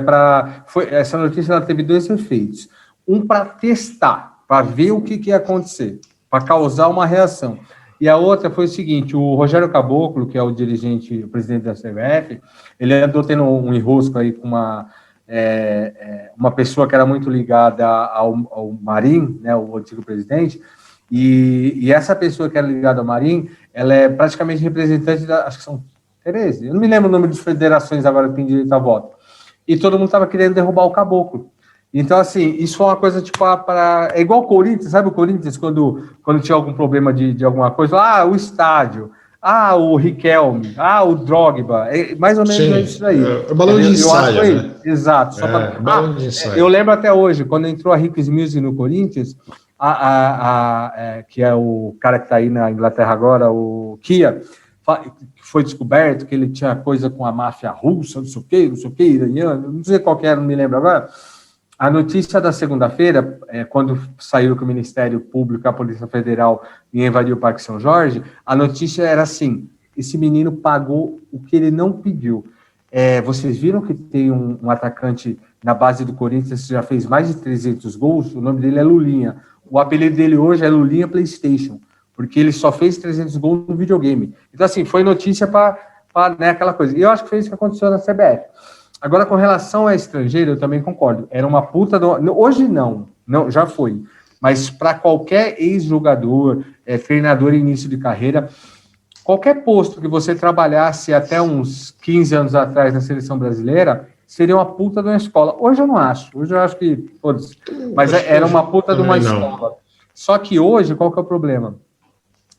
essa notícia ela teve dois efeitos. Um para testar, para ver o que ia acontecer, para causar uma reação. E a outra foi o seguinte: o Rogério Caboclo, que é o dirigente, o presidente da CBF, ele andou tendo um enrosco aí com uma pessoa que era muito ligada ao Marinho, né, o antigo presidente. E essa pessoa que era ligada ao Marinho, ela é praticamente representante acho que são 13, eu não me lembro o número de federações agora que tem direito a voto. E todo mundo estava querendo derrubar o Caboclo. Então, assim, isso foi uma coisa tipo é igual o Corinthians, sabe o Corinthians, quando tinha algum problema de alguma coisa, o estádio, o Riquelme, o Drogba, mais ou menos. Sim, é isso aí. É balão de ensaio, né? Exato. Balão de ensaio. Eu lembro até hoje, quando entrou a Rick Mills no Corinthians, que é o cara que está aí na Inglaterra agora, o Kia, foi descoberto que ele tinha coisa com a máfia russa, não sei o que, iraniano, não sei qual que era, não me lembro agora. A notícia da segunda-feira, quando saiu que o Ministério Público, a Polícia Federal invadiu o Parque São Jorge, a notícia era assim: esse menino pagou o que ele não pediu. Vocês viram que tem um atacante na base do Corinthians que já fez mais de 300 gols? O nome dele é Lulinha. O apelido dele hoje é Lulinha PlayStation, porque ele só fez 300 gols no videogame. Então, assim, foi notícia para aquela coisa. E eu acho que foi isso que aconteceu na CBF. Agora, com relação a estrangeiro, eu também concordo. Era uma puta... Hoje não, já foi. Mas para qualquer ex-jogador, treinador início de carreira, qualquer posto que você trabalhasse até uns 15 anos atrás na seleção brasileira, seria uma puta de uma escola. Hoje eu não acho. Hoje eu acho que... Todos. Mas era uma puta de uma escola. Só que hoje, qual que é o problema?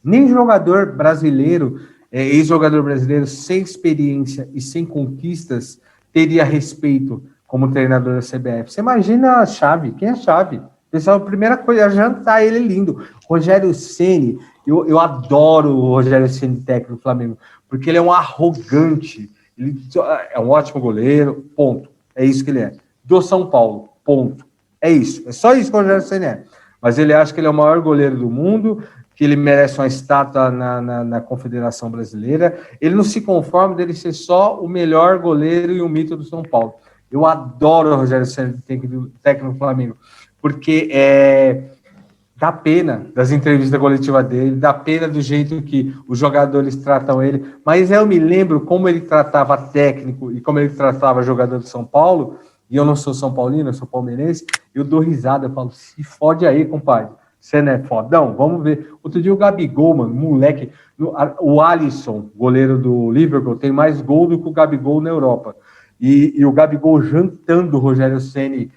Nem jogador brasileiro, ex-jogador brasileiro, sem experiência e sem conquistas, teria respeito como treinador da CBF. Você imagina a Xavi. Quem é Xavi? Pessoal, a primeira coisa é jantar, ele lindo. Rogério Ceni, eu adoro o Rogério Ceni, técnico do Flamengo, porque ele é um arrogante, ele é um ótimo goleiro, ponto. É isso que ele é. Do São Paulo, ponto. É isso. É só isso que o Rogério Ceni é. Mas ele acha que ele é o maior goleiro do mundo, que ele merece uma estátua na Confederação Brasileira. Ele não se conforma dele ser só o melhor goleiro e o mito do São Paulo. Eu adoro o Rogério Ceni, técnico do Flamengo, porque dá pena das entrevistas coletivas dele, dá pena do jeito que os jogadores tratam ele, mas eu me lembro como ele tratava técnico e como ele tratava jogador de São Paulo, e eu não sou São Paulino, eu sou palmeirense, eu dou risada, eu falo, se fode aí, compadre. Você não é fodão? Vamos ver. Outro dia o Gabigol, mano, moleque, o Alisson, goleiro do Liverpool, tem mais gol do que o Gabigol na Europa. E o Gabigol jantando o Rogério Ceni,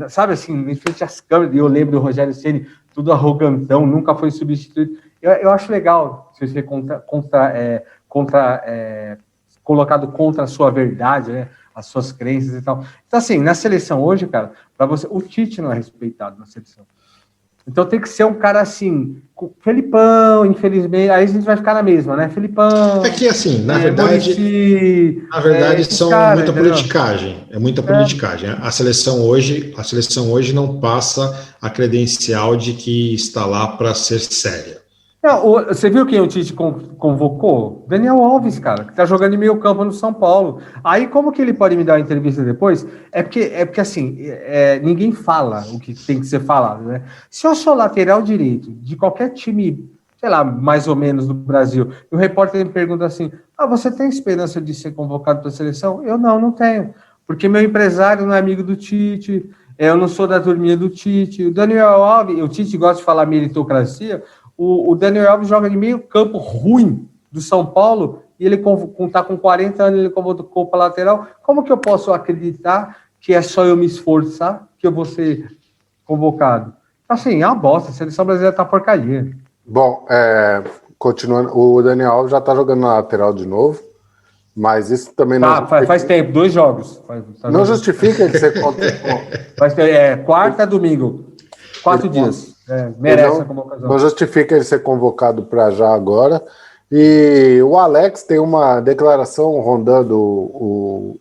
sabe assim, em frente às câmeras, e eu lembro do Rogério Ceni, tudo arrogantão, nunca foi substituído. Eu acho legal se você colocado contra a sua verdade, né? As suas crenças e tal. Então, assim, na seleção hoje, cara, para você, o Tite não é respeitado na seleção. Então tem que ser um cara assim, Felipão, infelizmente, aí a gente vai ficar na mesma, né? Felipão. É que assim, na verdade são muita politicagem. É muita politicagem. A seleção hoje não passa a credencial de que está lá para ser séria. Não, você viu quem o Tite convocou? Daniel Alves, cara, que tá jogando em meio campo no São Paulo. Aí como que ele pode me dar uma entrevista depois? É porque assim, ninguém fala o que tem que ser falado, né? Se eu sou lateral direito de qualquer time, sei lá, mais ou menos do Brasil, e o repórter me pergunta assim, você tem esperança de ser convocado para a seleção? Eu não tenho. Porque meu empresário não é amigo do Tite, eu não sou da turminha do Tite. O Daniel Alves, o Tite gosta de falar meritocracia. O Daniel Alves joga de meio campo ruim do São Paulo e ele está com 40 anos, ele convocou para lateral. Como que eu posso acreditar que é só eu me esforçar que eu vou ser convocado? Assim, é uma bosta, a seleção brasileira tá porcaria. Bom, continuando, o Daniel Alves já está jogando na lateral de novo. Mas isso também não justifica. Faz tempo, 2 jogos. Não justifica ele ser convocado. Quarta, domingo. 4 dias. Merece a convocação. Não justifica ele ser convocado para já agora. E o Alex tem uma declaração rondando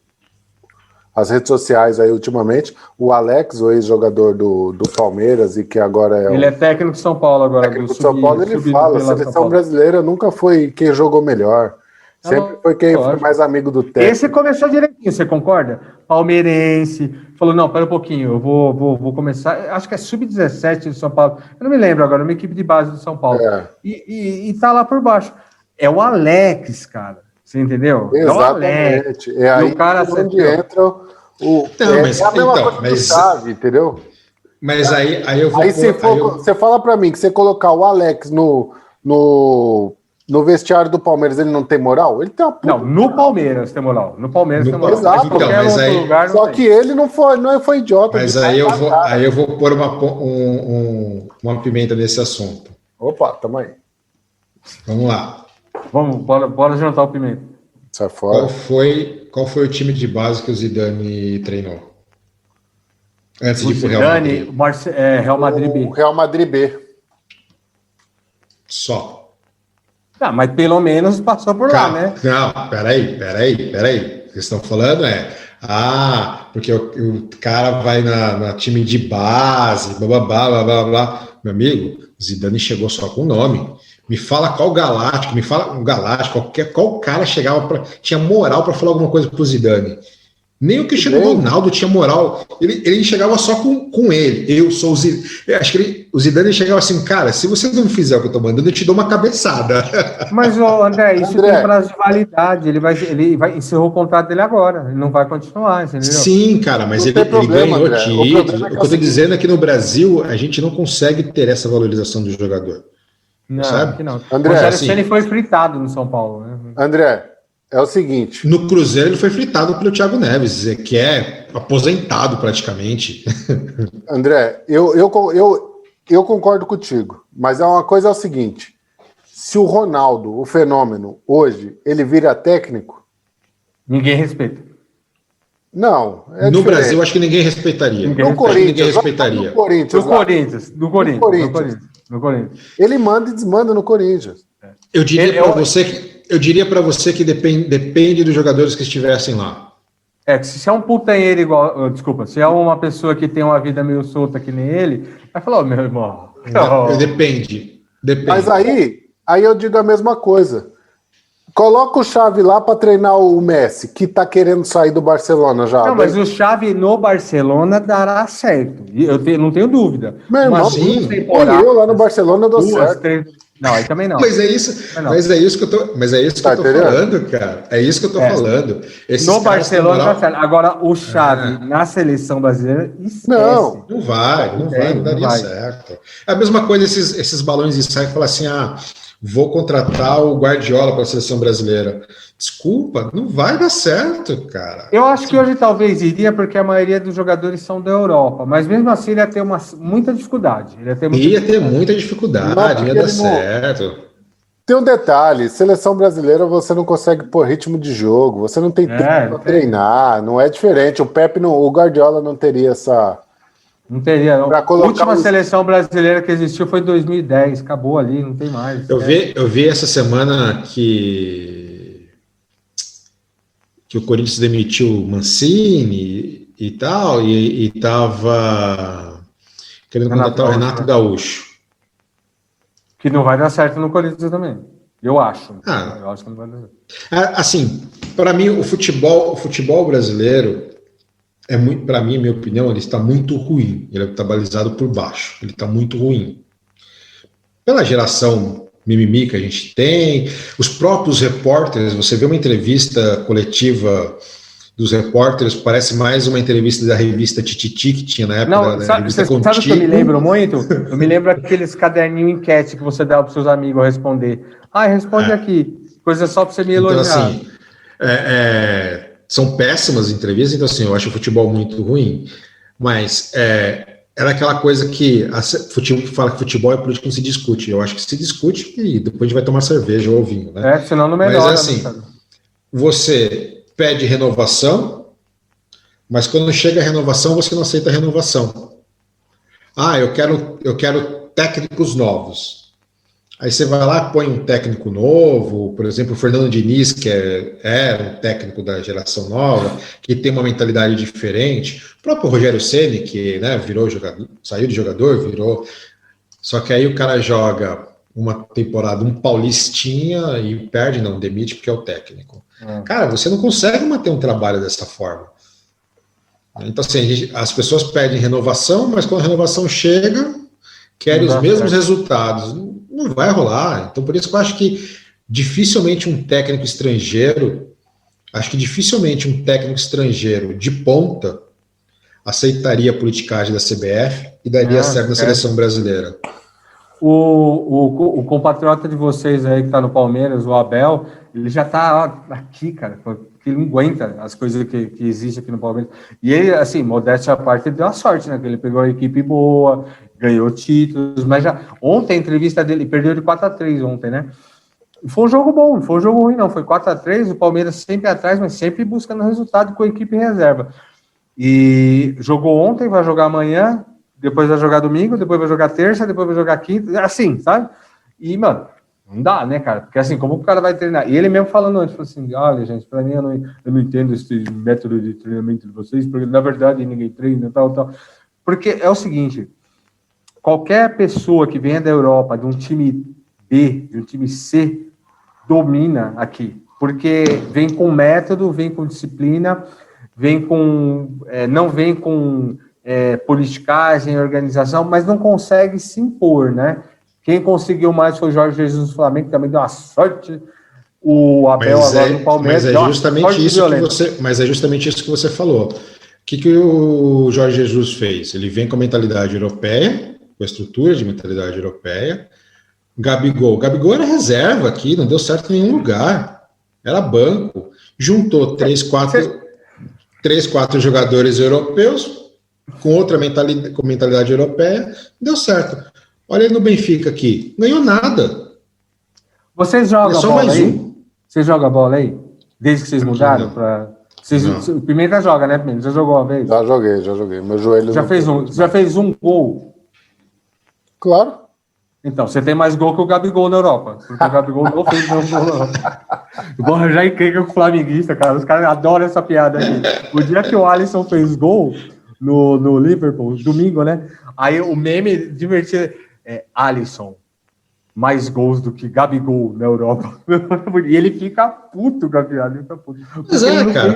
as redes sociais aí ultimamente. O Alex, o ex-jogador do Palmeiras e que agora é... Ele é técnico de São Paulo agora. Técnico de São Paulo, ele fala, a seleção brasileira nunca foi quem jogou melhor. Sempre foi quem foi mais amigo do técnico. Esse começou direitinho, você concorda? Palmeirense, falou, não, pera um pouquinho, eu vou começar, acho que é sub-17 de São Paulo, eu não me lembro agora, uma equipe de base do São Paulo. E tá lá por baixo. É o Alex, cara, você entendeu? Exatamente. É aí o cara onde entra o... a mesma coisa do Xavi, entendeu? Mas aí eu vou... Aí você fala pra mim que você colocar o Alex no vestiário do Palmeiras, ele não tem moral? Ele tem uma puta. Não, no Palmeiras tem moral. No Palmeiras tem moral. Exato. Então, mas aí, lugar só que ele não foi idiota. Mas aí eu vou pôr uma pimenta nesse assunto. Opa, tamo aí. Vamos lá. Bora juntar o pimenta. Sai fora. Qual foi o time de base que o Zidane treinou? Antes de ir pro Real Madrid. Real Madrid B. O Real Madrid B. Só. Mas pelo menos passou por lá, né? Não, peraí. O que vocês estão falando porque o cara vai na time de base, blá, blá, blá, blá. Meu amigo, o Zidane chegou só com o nome. Me fala qual Galáctico, qual cara tinha moral para falar alguma coisa pro Zidane. Nem o Cristiano Ronaldo tinha moral. Ele chegava só com ele. Eu sou o Zidane. Acho que o Zidane chegava assim, cara, se você não fizer o que eu tô mandando, eu te dou uma cabeçada. Mas, André, isso tem prazo de validade. Ele vai encerrou o contrato dele agora. Ele não vai continuar, entendeu? Sim, cara, mas ele ganhou títulos. O que eu tô dizendo é que no Brasil, a gente não consegue ter essa valorização do jogador. Não, sabe? Que não. André, o Rogério Ceni foi fritado no São Paulo, né? André, é o seguinte... No Cruzeiro ele foi fritado pelo Thiago Neves, que é aposentado praticamente. André, eu concordo contigo, mas uma coisa é o seguinte, se o Ronaldo, o fenômeno, hoje, ele vira técnico... Ninguém respeita. Não, no diferente. Brasil, acho que ninguém respeitaria. No Corinthians. No Corinthians. Ele manda e desmanda no Corinthians. Eu diria para você que depende dos jogadores que estivessem lá. Se é um putanheiro igual... Desculpa, se é uma pessoa que tem uma vida meio solta que nem ele, vai falar, meu irmão... Depende. Mas aí eu digo a mesma coisa. Coloca o Xavi lá para treinar o Messi, que tá querendo sair do Barcelona já. Não, mas o Xavi no Barcelona dará certo. Eu não tenho dúvida. Meu irmão, eu lá no Barcelona deu certo. 3... Não, aí também não. Mas é isso que eu tô falando, cara. É isso que eu tô falando. No Barcelona tá certo. Agora, o Xavi na seleção brasileira, esquece. Não daria certo. É a mesma coisa esses balões de saia que falam assim, vou contratar o Guardiola para a seleção brasileira. Desculpa, não vai dar certo, cara. Eu acho que hoje talvez iria, porque a maioria dos jogadores são da Europa, mas mesmo assim ele ia ter muita dificuldade. Ia ter muita dificuldade, ia dar certo. Tem um detalhe, seleção brasileira você não consegue pôr ritmo de jogo, você não tem tempo para treinar, não é diferente. O Guardiola não teria essa... Não teria, não. A última seleção brasileira que existiu foi em 2010, acabou ali, não tem mais. Eu vi essa semana que o Corinthians demitiu o Mancini e tal, e tava querendo contratar o Renato Gaúcho. Que não vai dar certo no Corinthians também, eu acho. Eu acho que não vai dar certo. Assim, para mim, o futebol brasileiro... para mim, minha opinião, ele está muito ruim. Ele está balizado por baixo. Ele está muito ruim. Pela geração mimimi que a gente tem, os próprios repórteres, você vê uma entrevista coletiva dos repórteres, parece mais uma entrevista da revista Tititi que tinha na época da revista Contigo. Sabe o que eu me lembro muito? Eu me lembro aqueles caderninhos enquete que você dá para os seus amigos responder. Responde aqui. Coisa só para você me elogiar. Então, assim, são péssimas entrevistas, então assim, eu acho o futebol muito ruim, mas era aquela coisa que fala que futebol é política, não se discute. Eu acho que se discute e depois a gente vai tomar cerveja ou vinho, né? Senão não melhora. Mas assim, você pede renovação, mas quando chega a renovação, você não aceita a renovação. Ah, eu quero técnicos novos. Aí você vai lá, põe um técnico novo, por exemplo, o Fernando Diniz, que é um técnico da geração nova, que tem uma mentalidade diferente. O próprio Rogério Ceni, que, né, virou jogador, saiu de jogador, virou. Só que aí o cara joga uma temporada, um paulistinha e perde, não, demite porque é o técnico. Cara, você não consegue manter um trabalho dessa forma. Então, assim, as pessoas pedem renovação, mas quando a renovação chega, querem os mesmos resultados. Não vai rolar. Então, por isso que eu acho que dificilmente um técnico estrangeiro de ponta aceitaria a politicagem da CBF e daria certo na seleção brasileira. O compatriota de vocês aí que tá no Palmeiras, o Abel, ele já tá aqui, cara, porque ele não aguenta as coisas que existem aqui no Palmeiras. E ele, assim, modéstia à parte, ele deu a sorte, né? Que ele pegou a equipe boa, ganhou títulos, mas já ontem a entrevista dele, perdeu de 4-3 ontem, né? Foi um jogo bom, não foi um jogo ruim, não. Foi 4-3, o Palmeiras sempre atrás, mas sempre buscando resultado com a equipe em reserva. E jogou ontem, vai jogar amanhã, depois vai jogar domingo, depois vai jogar terça, depois vai jogar quinta, assim, sabe? E, mano, não dá, né, cara? Porque assim, como o cara vai treinar? E ele mesmo falando antes, falou assim, olha, gente, pra mim eu não entendo esse método de treinamento de vocês, porque na verdade ninguém treina, tal. Porque é o seguinte, qualquer pessoa que venha da Europa, de um time B, de um time C, domina aqui. Porque vem com método, vem com disciplina, não vem com politicagem, organização, mas não consegue se impor, né? Quem conseguiu mais foi o Jorge Jesus do Flamengo, que também deu uma sorte. O Abel agora no Palmeiras. Mas é justamente isso que você falou. O que o Jorge Jesus fez? Ele vem com a mentalidade europeia, com a estrutura de mentalidade europeia. Gabigol era reserva aqui, não deu certo em nenhum lugar. Era banco. Juntou 3-4 jogadores europeus com outra mentalidade europeia, deu certo. Olha ele no Benfica aqui, ganhou nada. Vocês jogam bola aí? Vocês jogam bola aí? Desde que vocês mudaram para... O Pimenta joga, né, Pimenta? Já jogou uma vez? Já joguei. Meu joelho... Já fez um gol? Claro. Então, você tem mais gol que o Gabigol na Europa. Porque o Gabigol não fez nenhum gol na Europa. Eu vou arranjar encrenca com o flamenguista, cara. Os caras adoram essa piada aqui. O dia que o Alisson fez gol no Liverpool, domingo, né? Aí o meme divertido Alisson, mais gols do que Gabigol na Europa. E ele fica puto, Gabriel. Mas cara,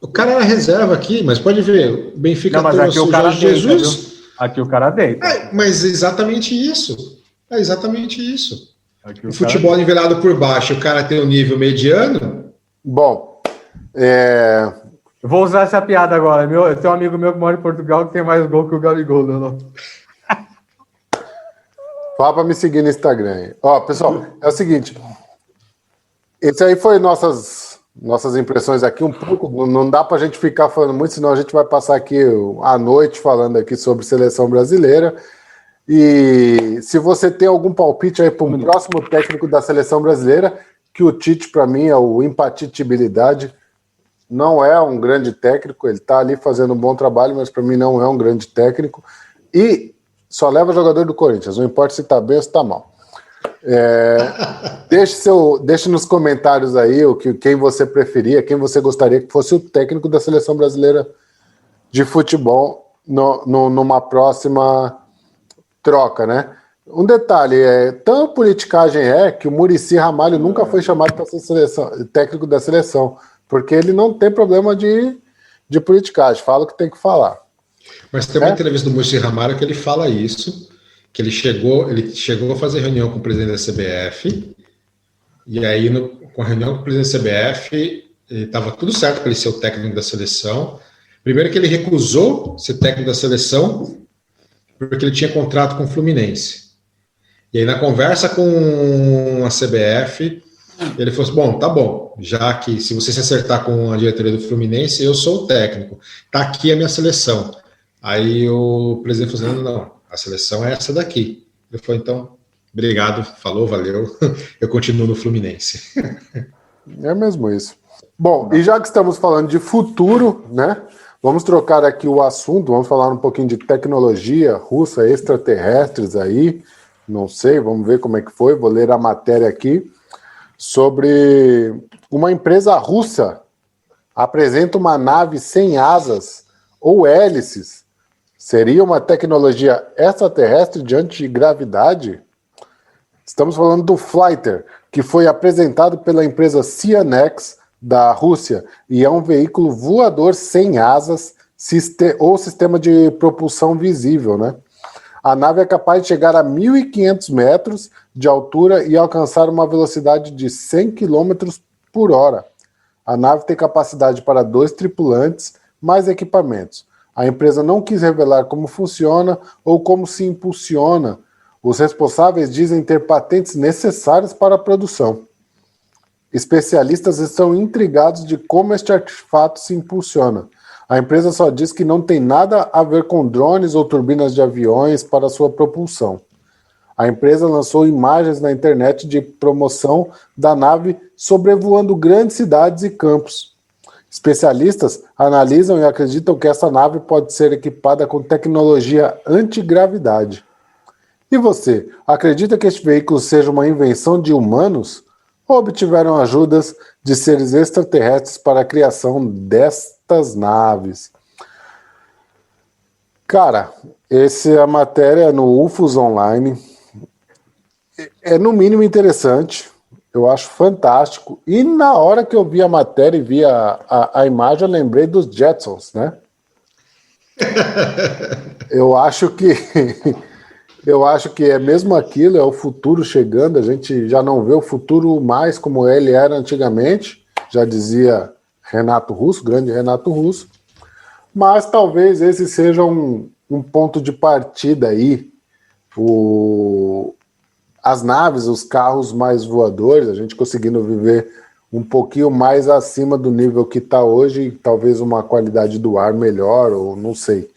o cara era reserva aqui, mas pode ver, o Benfica trouxe o Jorge Jesus. Aqui o cara deita. Mas é exatamente isso. O futebol nivelado por baixo, o cara tem um nível mediano. Bom, eu vou usar essa piada agora. Eu tenho um amigo meu que mora em Portugal que tem mais gol que o Gabigol, não. Fala para me seguir no Instagram aí. Ó, pessoal, é o seguinte. Esse aí foi nossas impressões aqui um pouco. Não dá para a gente ficar falando muito, senão a gente vai passar aqui a noite falando aqui sobre seleção brasileira. E se você tem algum palpite aí para um próximo técnico da seleção brasileira, que o Tite, para mim, é o impatitibilidade. Não é um grande técnico, ele está ali fazendo um bom trabalho, mas para mim não é um grande técnico. E só leva jogador do Corinthians, não importa se está bem ou se está mal. Deixe nos comentários aí quem você preferia, quem você gostaria que fosse o técnico da seleção brasileira de futebol numa próxima troca, né? Um detalhe, tão politicagem que o Muricy Ramalho nunca foi chamado para ser técnico da seleção, porque ele não tem problema de politicagem, fala o que tem que falar. Mas tem uma entrevista do Muricy Ramalho que ele fala isso, que ele chegou a fazer reunião com o presidente da CBF, e aí com a reunião com o presidente da CBF, estava tudo certo para ele ser o técnico da seleção. Primeiro que ele recusou ser técnico da seleção, porque ele tinha contrato com o Fluminense. E aí na conversa com a CBF, ele falou assim, bom, tá bom, já que se você se acertar com a diretoria do Fluminense, eu sou o técnico, tá aqui a minha seleção. Aí o presidente falou assim, não, a seleção é essa daqui. Ele falou, então, obrigado, falou, valeu, eu continuo no Fluminense. É mesmo isso. Bom, e já que estamos falando de futuro, né? Vamos trocar aqui o assunto, vamos falar um pouquinho de tecnologia russa, extraterrestres aí. Não sei, vamos ver como é que foi. Vou ler a matéria aqui sobre uma empresa russa apresenta uma nave sem asas ou hélices. Seria uma tecnologia extraterrestre de antigravidade? Estamos falando do Flighter, que foi apresentado pela empresa Cianex da Rússia e é um veículo voador sem asas ou sistema de propulsão visível, né? A nave é capaz de chegar a 1.500 metros de altura e alcançar uma velocidade de 100 km por hora. A nave tem capacidade para 2 tripulantes, mais equipamentos. A empresa não quis revelar como funciona ou como se impulsiona. Os responsáveis dizem ter patentes necessárias para a produção. Especialistas estão intrigados de como este artefato se impulsiona. A empresa só diz que não tem nada a ver com drones ou turbinas de aviões para sua propulsão. A empresa lançou imagens na internet de promoção da nave sobrevoando grandes cidades e campos. Especialistas analisam e acreditam que essa nave pode ser equipada com tecnologia antigravidade. E você, acredita que este veículo seja uma invenção de humanos? Ou obtiveram ajudas de seres extraterrestres para a criação destas naves? Cara, essa é a matéria no UFOS Online. É no mínimo interessante. Eu acho fantástico. E na hora que eu vi a matéria e vi a imagem, eu lembrei dos Jetsons, né? Eu acho que é mesmo aquilo, é o futuro chegando, a gente já não vê o futuro mais como ele era antigamente, já dizia Renato Russo, grande Renato Russo, mas talvez esse seja um ponto de partida aí, as naves, os carros mais voadores, a gente conseguindo viver um pouquinho mais acima do nível que está hoje, talvez uma qualidade do ar melhor, ou não sei.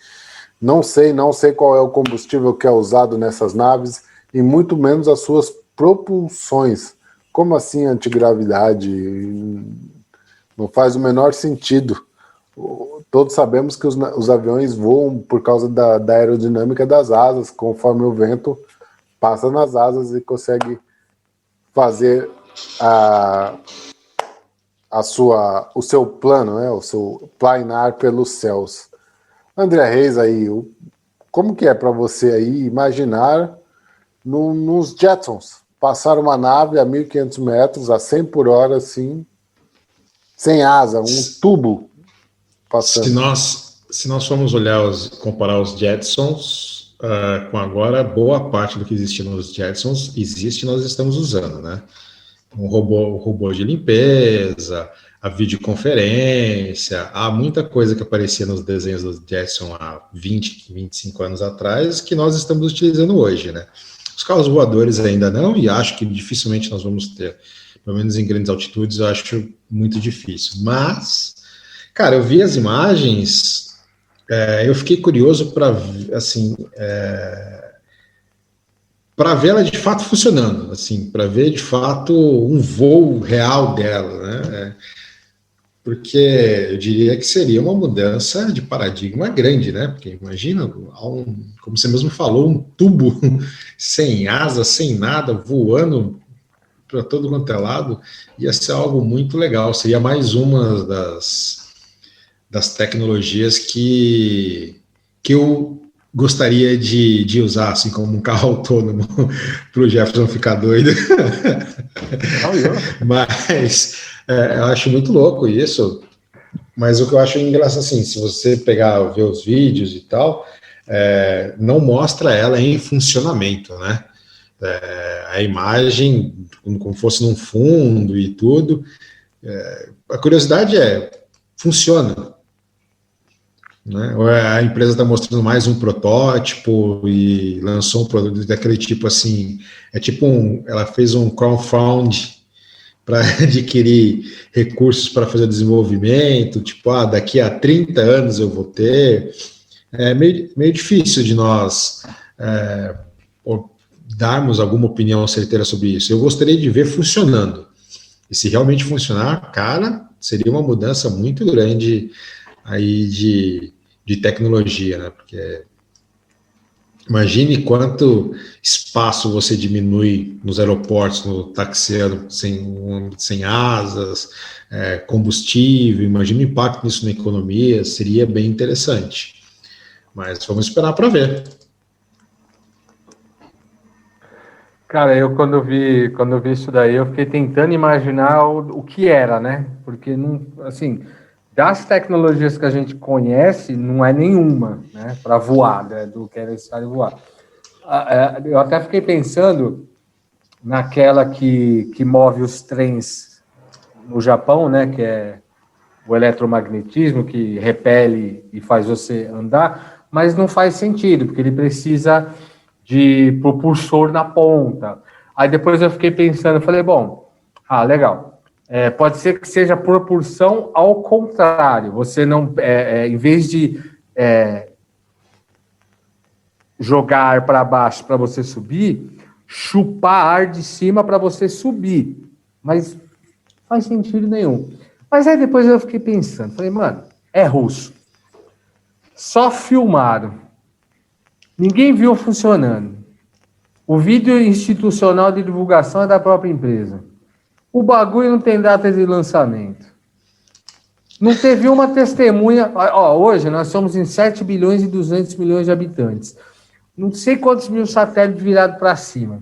Não sei qual é o combustível que é usado nessas naves e muito menos as suas propulsões. Como assim antigravidade? Não faz o menor sentido. Todos sabemos que os aviões voam por causa da aerodinâmica das asas, conforme o vento passa nas asas e consegue fazer o seu plano, né? O seu planar pelos céus. André Reis aí, como que é para você aí imaginar nos Jetsons passar uma nave a 1.500 metros, a 100 por hora, assim, sem asa, um tubo passando? Se nós formos comparar os Jetsons com agora, boa parte do que existe nos Jetsons existe e nós estamos usando, né? Um robô de limpeza, a videoconferência, há muita coisa que aparecia nos desenhos do Jetson há 20, 25 anos atrás que nós estamos utilizando hoje, né? Os carros voadores ainda não, e acho que dificilmente nós vamos ter, pelo menos em grandes altitudes, eu acho muito difícil. Mas, cara, eu vi as imagens, eu fiquei curioso para, assim, para ver ela de fato funcionando, assim, para ver de fato um voo real dela, né? Porque eu diria que seria uma mudança de paradigma grande, né? Porque imagina, como você mesmo falou, um tubo sem asa, sem nada, voando para todo quanto é lado, ia ser algo muito legal. Seria mais uma das tecnologias que eu gostaria de usar, assim, como um carro autônomo, para o Jefferson ficar doido. Mas eu acho muito louco isso. Mas o que eu acho engraçado, assim, se você ver os vídeos e tal, não mostra ela em funcionamento, né? A imagem, como fosse num fundo e tudo. A curiosidade funciona? Né? A empresa está mostrando mais um protótipo e lançou um produto daquele tipo assim, ela fez um crowdfunding para adquirir recursos para fazer desenvolvimento, tipo, daqui a 30 anos eu vou ter. É meio difícil de nós darmos alguma opinião certeira sobre isso. Eu gostaria de ver funcionando. E se realmente funcionar, cara, seria uma mudança muito grande aí de tecnologia, né? Porque imagine quanto espaço você diminui nos aeroportos, no taxiano, sem asas, combustível. Imagine o impacto nisso na economia, seria bem interessante. Mas vamos esperar para ver. Cara, eu quando eu vi isso daí, eu fiquei tentando imaginar o que era, né? Porque não, assim, das tecnologias que a gente conhece, não é nenhuma, né? Para voar, né? Do que era necessário voar. Eu até fiquei pensando naquela que move os trens no Japão, né? Que é o eletromagnetismo, que repele e faz você andar, mas não faz sentido, porque ele precisa de propulsor na ponta. Aí depois eu fiquei pensando, eu falei, bom, legal. Pode ser que seja propulsão ao contrário. Você não, em vez de jogar ar para baixo para você subir, chupar ar de cima para você subir. Mas não faz sentido nenhum. Mas aí depois eu fiquei pensando, falei, mano, é russo. Só filmaram. Ninguém viu funcionando. O vídeo institucional de divulgação é da própria empresa. O bagulho não tem data de lançamento. Não teve uma testemunha. Hoje nós somos em 7 bilhões e 200 milhões de habitantes. Não sei quantos mil satélites virados para cima.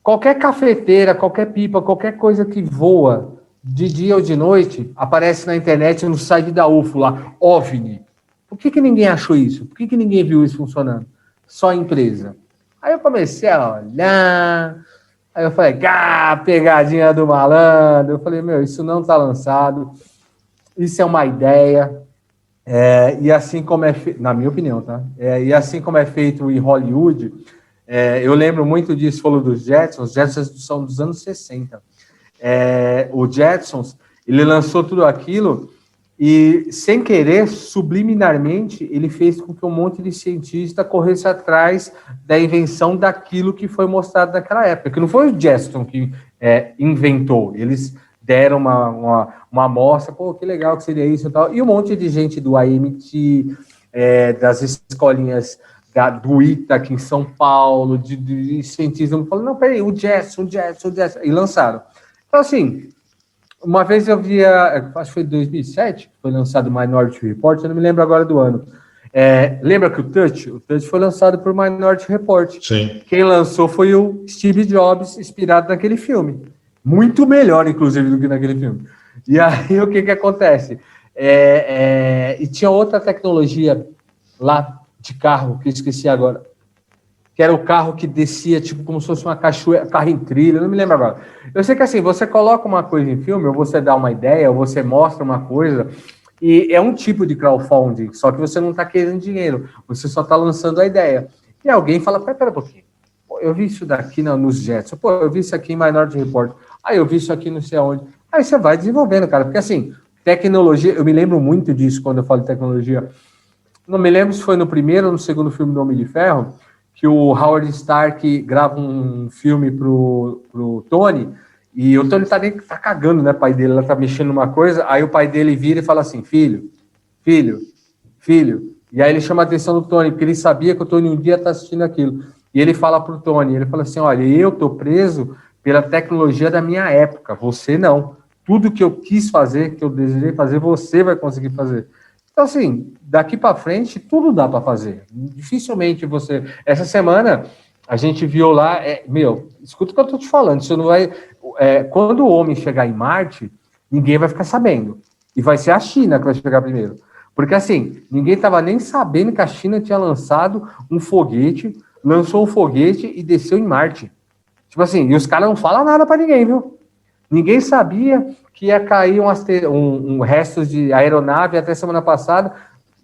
Qualquer cafeteira, qualquer pipa, qualquer coisa que voa de dia ou de noite, aparece na internet no site da UFO lá, OVNI. Por que ninguém achou isso? Por que ninguém viu isso funcionando? Só a empresa. Aí eu comecei a olhar, aí eu falei, pegadinha do malandro. Eu falei, isso não está lançado, isso é uma ideia, e assim como é feito, na minha opinião, tá? E assim como é feito em Hollywood, eu lembro muito disso, falou dos Jetsons. Os Jetsons são dos anos 60. O Jetsons, ele lançou tudo aquilo e, sem querer, subliminarmente, ele fez com que um monte de cientista corresse atrás da invenção daquilo que foi mostrado naquela época, que não foi o Jetson que inventou, eles deram uma amostra, que legal que seria isso e tal, e um monte de gente do AMT, das escolinhas do ITA aqui em São Paulo, de cientistas, falando, não, peraí, o Jetson, e lançaram. Então, assim, uma vez eu via, acho que foi em 2007, foi lançado o Minority Report, eu não me lembro agora do ano. Lembra que o Touch foi lançado por Minority Report. Sim. Quem lançou foi o Steve Jobs, inspirado naquele filme. Muito melhor, inclusive, do que naquele filme. E aí, o que acontece? E tinha outra tecnologia lá de carro, que eu esqueci agora, que era o carro que descia, tipo, como se fosse uma cachoeira, carro em trilha, não me lembro agora. Eu sei que, assim, você coloca uma coisa em filme, ou você dá uma ideia, ou você mostra uma coisa, e é um tipo de crowdfunding, só que você não está querendo dinheiro, você só está lançando a ideia. E alguém fala, pera um pouquinho, eu vi isso daqui nos Jets, eu vi isso aqui em Minority Report, eu vi isso aqui não sei aonde. Aí você vai desenvolvendo, cara, porque, assim, tecnologia, eu me lembro muito disso quando eu falo de tecnologia. Não me lembro se foi no primeiro ou no segundo filme do Homem de Ferro, que o Howard Stark grava um filme pro Tony, e o Tony tá cagando, né, pai dele, ela tá mexendo numa coisa, aí o pai dele vira e fala assim, filho, e aí ele chama a atenção do Tony, porque ele sabia que o Tony um dia tá assistindo aquilo, e ele fala pro Tony, ele fala assim, olha, eu tô preso pela tecnologia da minha época, você não, tudo que eu quis fazer, que eu desejei fazer, você vai conseguir fazer. Então, assim, daqui para frente, tudo dá para fazer. Dificilmente você... Essa semana, a gente viu lá... escuta o que eu estou te falando. Isso não vai... quando o homem chegar em Marte, ninguém vai ficar sabendo. E vai ser a China que vai chegar primeiro. Porque, assim, ninguém estava nem sabendo que a China tinha lançado um foguete, lançou um foguete e desceu em Marte. Tipo assim, e os caras não falam nada para ninguém, viu? Ninguém sabia que ia cair um restos de aeronave até semana passada,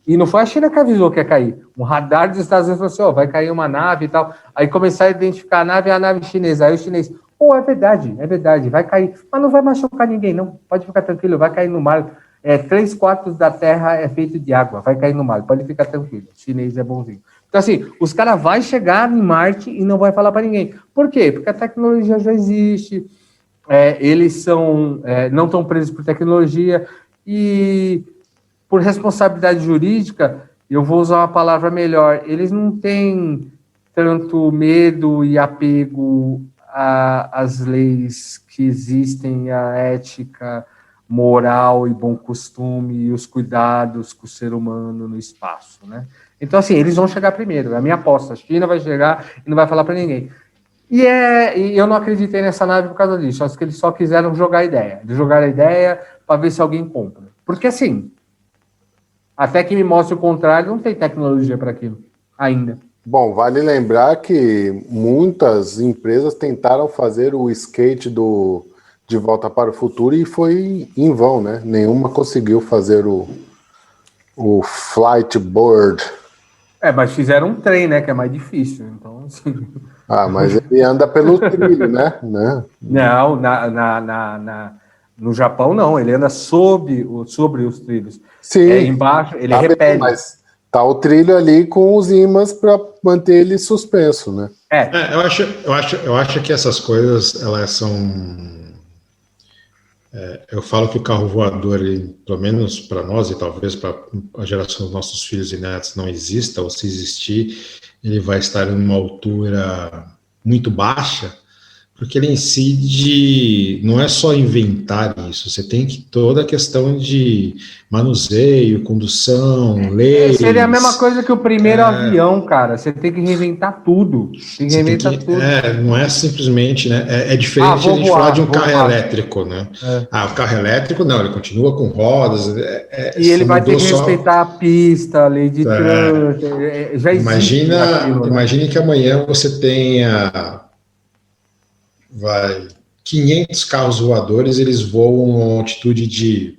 e não foi a China que avisou que ia cair. Um radar dos Estados Unidos falou assim, vai cair uma nave e tal. Aí começaram a identificar a nave chinesa. Aí o chinês, é verdade, vai cair. Mas não vai machucar ninguém, não. Pode ficar tranquilo, vai cair no mar. 3/4 da Terra é feito de água, vai cair no mar, pode ficar tranquilo. O chinês é bonzinho. Então, assim, os caras vão chegar em Marte e não vai falar para ninguém. Por quê? Porque a tecnologia já existe. eles não estão presos por tecnologia e por responsabilidade jurídica, eu vou usar uma palavra melhor, eles não têm tanto medo e apego às leis que existem, à ética, moral e bom costume e os cuidados com o ser humano no espaço, né? Então, assim, eles vão chegar primeiro, é a minha aposta. A China vai chegar e não vai falar para ninguém. E eu não acreditei nessa nave por causa disso. Acho que eles só quiseram jogar a ideia. Eles jogaram a ideia para ver se alguém compra. Porque, assim, até que me mostre o contrário, não tem tecnologia para aquilo ainda. Bom, vale lembrar que muitas empresas tentaram fazer o skate De Volta para o Futuro e foi em vão, né? Nenhuma conseguiu fazer o flight board. Mas fizeram um trem, né? Que é mais difícil. Então, assim... mas ele anda pelo trilho, né? Não, no Japão não. Ele anda sobre os trilhos. Sim. Embaixo, ele repele. Mas tá o trilho ali com os ímãs para manter ele suspenso, né? Eu acho que essas coisas, elas são... eu falo que o carro voador, pelo menos para nós e talvez para a geração dos nossos filhos e netos, não exista, ou se existir, ele vai estar em uma altura muito baixa, porque ele incide, não é só inventar isso, você tem que toda a questão de manuseio, condução, leis... Seria a mesma coisa que o primeiro avião, cara, você tem que reinventar tudo, tudo. Não é simplesmente, né, é diferente a gente falar de um carro elétrico, né, o carro elétrico não, ele continua com rodas, e ele vai ter que respeitar a pista, a lei de trânsito, já existe aquilo, né? Imagine que amanhã você tenha 500 carros voadores, eles voam a uma altitude de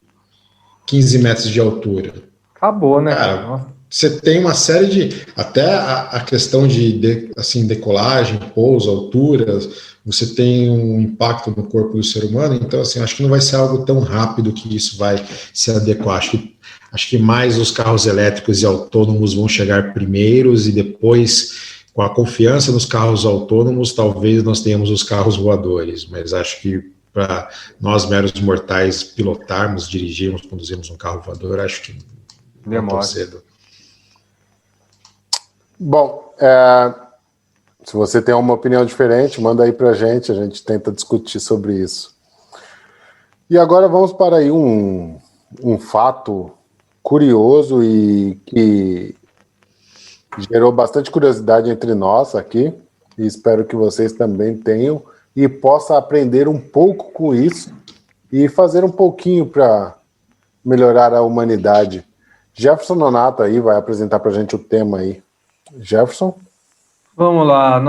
15 metros de altura. Acabou, né? Cara, você tem uma série de... Até a questão de decolagem, pouso, alturas, você tem um impacto no corpo do ser humano, então, assim, acho que não vai ser algo tão rápido que isso vai se adequar. Acho que mais os carros elétricos e autônomos vão chegar primeiros e depois... Com a confiança nos carros autônomos, talvez nós tenhamos os carros voadores, mas acho que para nós meros mortais pilotarmos, dirigirmos, conduzirmos um carro voador, acho que não é tão cedo. Bom, se você tem uma opinião diferente, manda aí para a gente tenta discutir sobre isso. E agora vamos para aí um fato curioso e que gerou bastante curiosidade entre nós aqui, e espero que vocês também tenham, e possa aprender um pouco com isso, e fazer um pouquinho para melhorar a humanidade. Jefferson Nonato aí vai apresentar para a gente o tema aí. Jefferson? Vamos lá,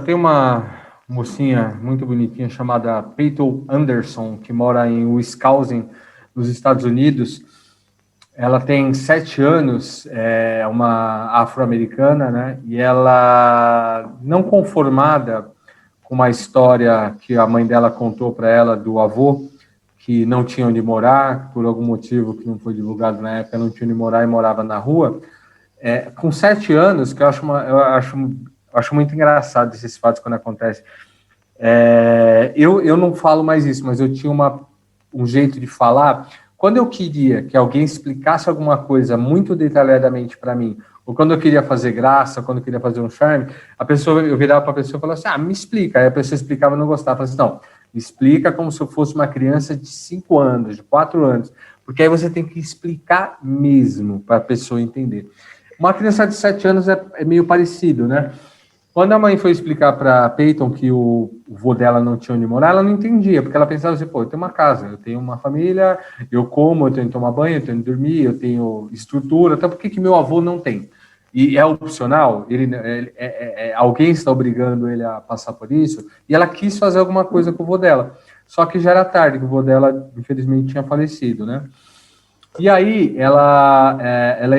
tem uma mocinha muito bonitinha chamada Peyton Anderson, que mora em Wisconsin, nos Estados Unidos. Ela tem 7 anos, é uma afro-americana, né? E ela, não conformada com uma história que a mãe dela contou para ela do avô, que não tinha onde morar, por algum motivo que não foi divulgado na época, não tinha onde morar e morava na rua. Com 7 anos, que eu acho muito engraçado esses fatos quando acontecem. Eu não falo mais isso, mas eu tinha um jeito de falar. Quando eu queria que alguém explicasse alguma coisa muito detalhadamente para mim, ou quando eu queria fazer graça, quando eu queria fazer um charme, eu virava para a pessoa e falava assim, me explica. Aí a pessoa explicava e não gostava. Eu falava assim, não, me explica como se eu fosse uma criança de 5 anos, de 4 anos, porque aí você tem que explicar mesmo para a pessoa entender. Uma criança de 7 anos é meio parecido, né? Quando a mãe foi explicar para a Peyton que o vô dela não tinha onde morar, ela não entendia, porque ela pensava assim, eu tenho uma casa, eu tenho uma família, eu como, eu tenho que tomar banho, eu tenho que dormir, eu tenho estrutura, então por que meu avô não tem? E é opcional, alguém está obrigando ele a passar por isso, e ela quis fazer alguma coisa com o vô dela, só que já era tarde, que o vô dela, infelizmente, tinha falecido, né? E aí, ela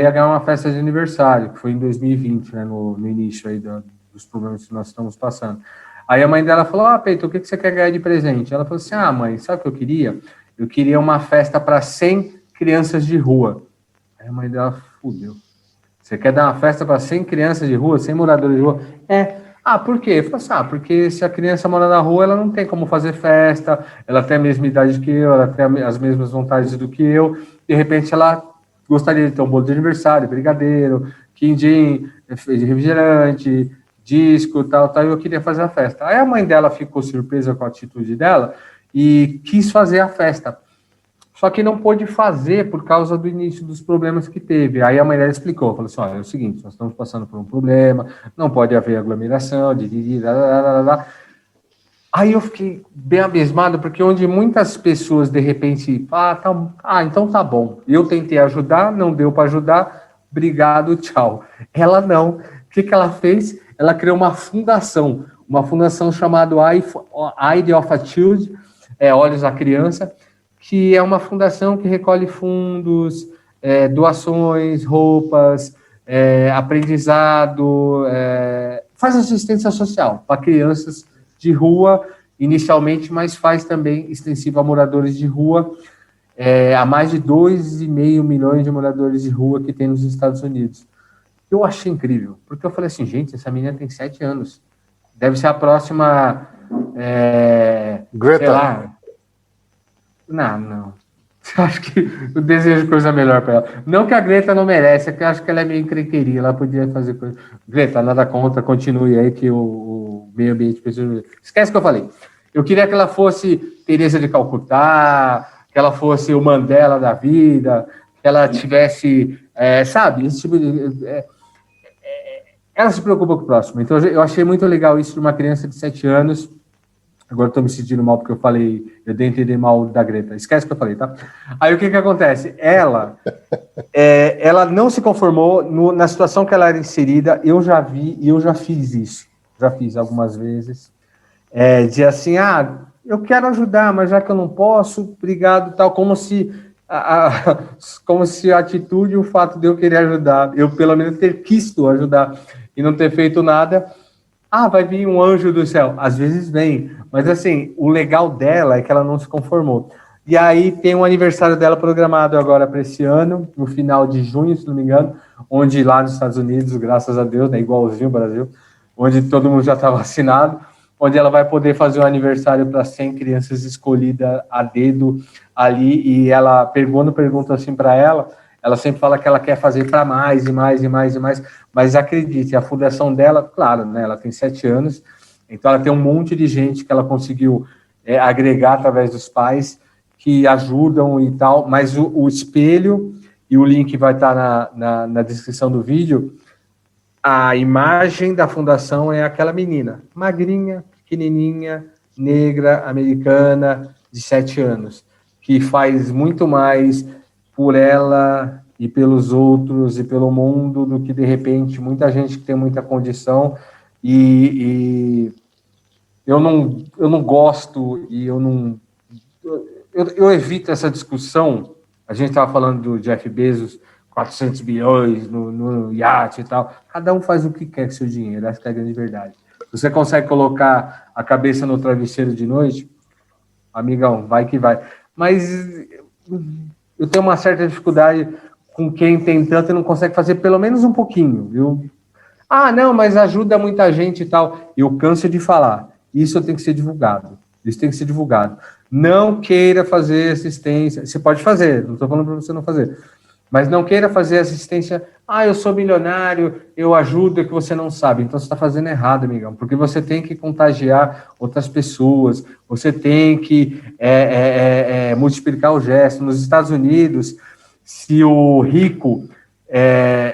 ia ganhar uma festa de aniversário, que foi em 2020, né, no início aí dos problemas que nós estamos passando. Aí a mãe dela falou, Peyton, o que você quer ganhar de presente? Ela falou assim, mãe, sabe o que eu queria? Eu queria uma festa para 100 crianças de rua. Aí a mãe dela, fudeu. Você quer dar uma festa para 100 crianças de rua, 100 moradores de rua? Ah, por quê? Eu falei assim, porque se a criança mora na rua, ela não tem como fazer festa, ela tem a mesma idade que eu, ela tem as mesmas vontades do que eu, de repente ela gostaria de ter um bolo de aniversário, brigadeiro, quindim, refrigerante, disco, tal, e eu queria fazer a festa. Aí a mãe dela ficou surpresa com a atitude dela e quis fazer a festa. Só que não pôde fazer por causa do início dos problemas que teve. Aí a mãe dela explicou, falou assim, olha, é o seguinte, nós estamos passando por um problema, não pode haver aglomeração, Aí eu fiquei bem abismado, porque onde muitas pessoas, de repente, então tá bom, eu tentei ajudar, não deu para ajudar, obrigado, tchau. Ela não. O que ela fez? Ela criou uma fundação chamada Eye of a Child, Olhos da Criança, que é uma fundação que recolhe fundos, doações, roupas, aprendizado, faz assistência social para crianças de rua, inicialmente, mas faz também extensivo a moradores de rua, a mais de 2,5 milhões de moradores de rua que tem nos Estados Unidos. Eu achei incrível, porque eu falei assim, gente, essa menina tem 7 anos, deve ser a próxima, Greta. sei lá, não. Eu acho que eu desejo coisa melhor para ela. Não que a Greta não merece, é que eu acho que ela é meio encrenqueria, ela podia fazer coisa. Greta, nada contra, continue aí que o meio ambiente precisa. Esquece o que eu falei. Eu queria que ela fosse Teresa de Calcutá, que ela fosse o Mandela da vida, que ela tivesse, sabe, esse tipo de. Ela se preocupa com o próximo. Então eu achei muito legal isso de uma criança de 7 anos. Agora estou me sentindo mal porque eu dei a entender mal da Greta. Esquece o que eu falei, tá? Aí o que acontece? Ela não se conformou na situação que ela era inserida. Eu já vi e eu já fiz isso. Já fiz algumas vezes. De assim, eu quero ajudar, mas já que eu não posso, obrigado, tal. Como se a atitude e o fato de eu querer ajudar, eu pelo menos ter quisto ajudar e não ter feito nada... vai vir um anjo do céu. Às vezes vem. Mas, assim, o legal dela é que ela não se conformou. E aí tem um aniversário dela programado agora para esse ano, no final de junho, se não me engano, onde lá nos Estados Unidos, graças a Deus, igualzinho o Brasil, onde todo mundo já está vacinado, onde ela vai poder fazer um aniversário para 100 crianças escolhidas a dedo ali. E ela, quando pergunta assim para ela sempre fala que ela quer fazer para mais e mais e mais e mais, mas acredite, a fundação dela, claro, né, ela tem 7 anos, então ela tem um monte de gente que ela conseguiu agregar através dos pais, que ajudam e tal, mas o espelho, e o link vai estar na descrição do vídeo, a imagem da fundação é aquela menina, magrinha, pequenininha, negra, americana, de 7 anos, que faz muito mais por ela e pelos outros e pelo mundo do que, de repente, muita gente que tem muita condição e eu não gosto e eu evito essa discussão. A gente estava falando do Jeff Bezos, 400 bilhões no iate e tal. Cada um faz o que quer com seu dinheiro, essa é a grande verdade. Você consegue colocar a cabeça no travesseiro de noite? Amigão, vai que vai. Mas eu tenho uma certa dificuldade com quem tem tanto e não consegue fazer pelo menos um pouquinho. Não, mas ajuda muita gente e tal. Eu canso de falar. Isso tem que ser divulgado. Isso tem que ser divulgado. Não queira fazer assistência. Você pode fazer, não estou falando para você não fazer. Mas não queira fazer assistência. Eu sou milionário, eu ajudo, é que você não sabe. Então você está fazendo errado, amigão. Porque você tem que contagiar outras pessoas. Você tem que multiplicar o gesto. Nos Estados Unidos, se o rico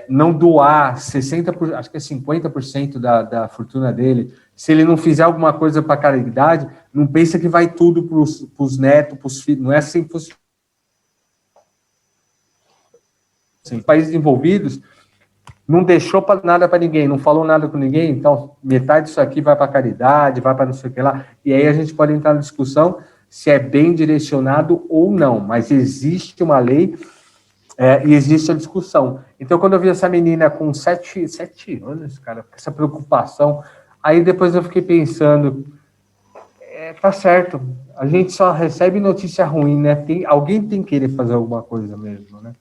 não doar 60%, acho que é 50% da fortuna dele, se ele não fizer alguma coisa para a caridade, não pensa que vai tudo para os netos, para os filhos. Não é assim que funciona. Assim, países envolvidos não deixou nada para ninguém, não falou nada com ninguém, então metade disso aqui vai para caridade, vai para não sei o que lá, e aí a gente pode entrar na discussão se é bem direcionado ou não, mas existe uma lei e existe a discussão. Então, quando eu vi essa menina com 7 anos, cara, com essa preocupação, aí depois eu fiquei pensando, tá certo, a gente só recebe notícia ruim, né? Alguém tem que querer fazer alguma coisa mesmo, né?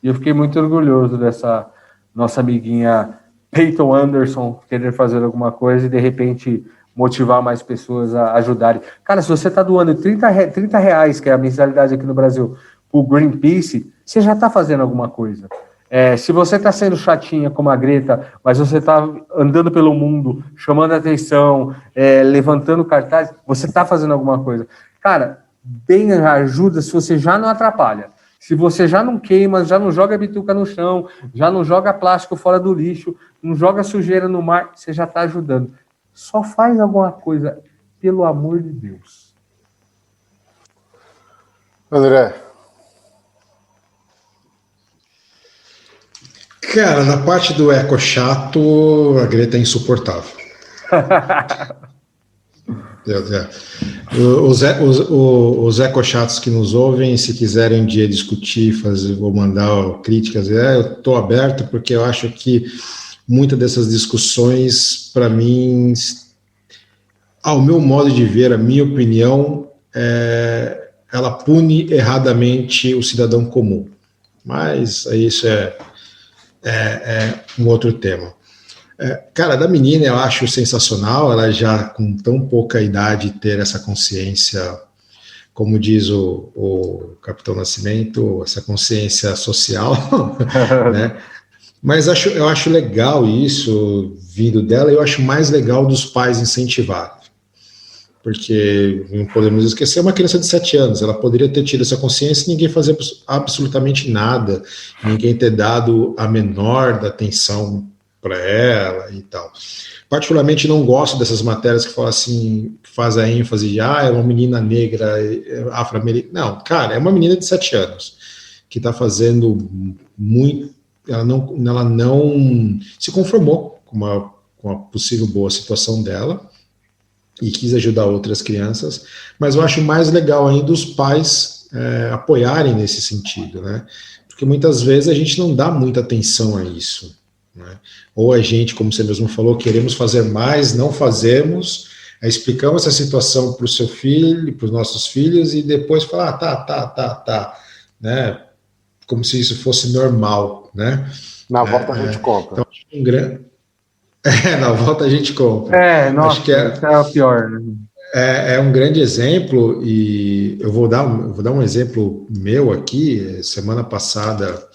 E eu fiquei muito orgulhoso dessa nossa amiguinha Peyton Anderson querer fazer alguma coisa e, de repente, motivar mais pessoas a ajudarem. Cara, se você está doando 30 reais, que é a mensalidade aqui no Brasil, para o Greenpeace, você já está fazendo alguma coisa. Se você está sendo chatinha como a Greta, mas você está andando pelo mundo, chamando atenção, levantando cartaz, você está fazendo alguma coisa. Cara, bem ajuda se você já não atrapalha. Se você já não queima, já não joga bituca no chão, já não joga plástico fora do lixo, não joga sujeira no mar, você já está ajudando. Só faz alguma coisa, pelo amor de Deus. André. Cara, na parte do eco chato, a Greta é insuportável. Os ecochatos que nos ouvem, se quiserem um dia discutir, fazer, vou mandar críticas, eu estou aberto, porque eu acho que muitas dessas discussões, para mim, ao meu modo de ver, a minha opinião, ela pune erradamente o cidadão comum. Mas isso é um outro tema. Cara, da menina eu acho sensacional, ela já com tão pouca idade ter essa consciência, como diz o Capitão Nascimento, essa consciência social, né? Mas eu acho legal isso vindo dela, e eu acho mais legal dos pais incentivarem. Porque não podemos esquecer, uma criança de 7 anos, ela poderia ter tido essa consciência e ninguém fazer absolutamente nada, ninguém ter dado a menor da atenção para ela e tal. Particularmente não gosto dessas matérias que falam assim, que faz a ênfase de é uma menina negra, afro-americana. Não, cara, é uma menina de 7 anos que está fazendo muito. Ela não se conformou com a possível boa situação dela e quis ajudar outras crianças, mas eu acho mais legal ainda os pais apoiarem nesse sentido, né? Porque muitas vezes a gente não dá muita atenção a isso, né? Ou a gente, como você mesmo falou, queremos fazer mais, não fazemos, explicamos essa situação para o seu filho, para os nossos filhos, e depois falar, tá, né? Como se isso fosse normal, né? Na volta a gente compra. Então, na volta a gente compra. Nossa, acho que isso é o pior, né? É um grande exemplo, e eu vou dar um exemplo meu aqui. Semana passada,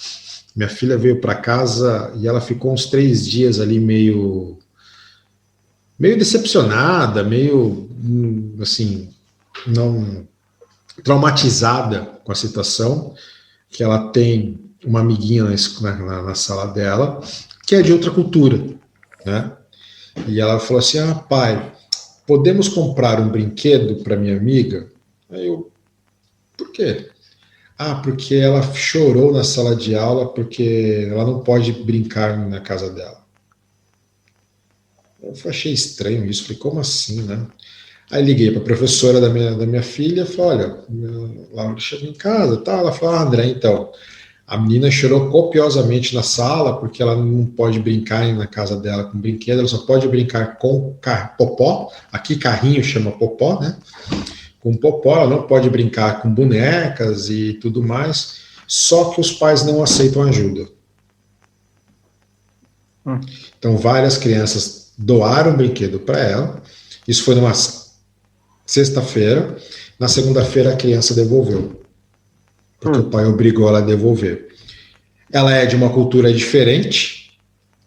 minha filha veio para casa e ela ficou uns 3 dias ali meio decepcionada, meio assim, não traumatizada com a situação, que ela tem uma amiguinha na sala dela, que é de outra cultura, né? E ela falou assim, pai, podemos comprar um brinquedo para minha amiga? Aí eu, por quê? Porque ela chorou na sala de aula porque ela não pode brincar na casa dela. Eu achei estranho isso, falei, como assim, né? Aí liguei para a professora da minha filha e falei, olha, Laura chegou em casa, tá? Ela falou, André, então, a menina chorou copiosamente na sala porque ela não pode brincar na casa dela com brinquedo, ela só pode brincar com popó, aqui carrinho chama popó, né? Com popó, ela não pode brincar com bonecas e tudo mais, só que os pais não aceitam ajuda. Então várias crianças doaram brinquedo para ela, isso foi numa sexta-feira, na segunda-feira a criança devolveu, porque o pai obrigou ela a devolver. Ela é de uma cultura diferente,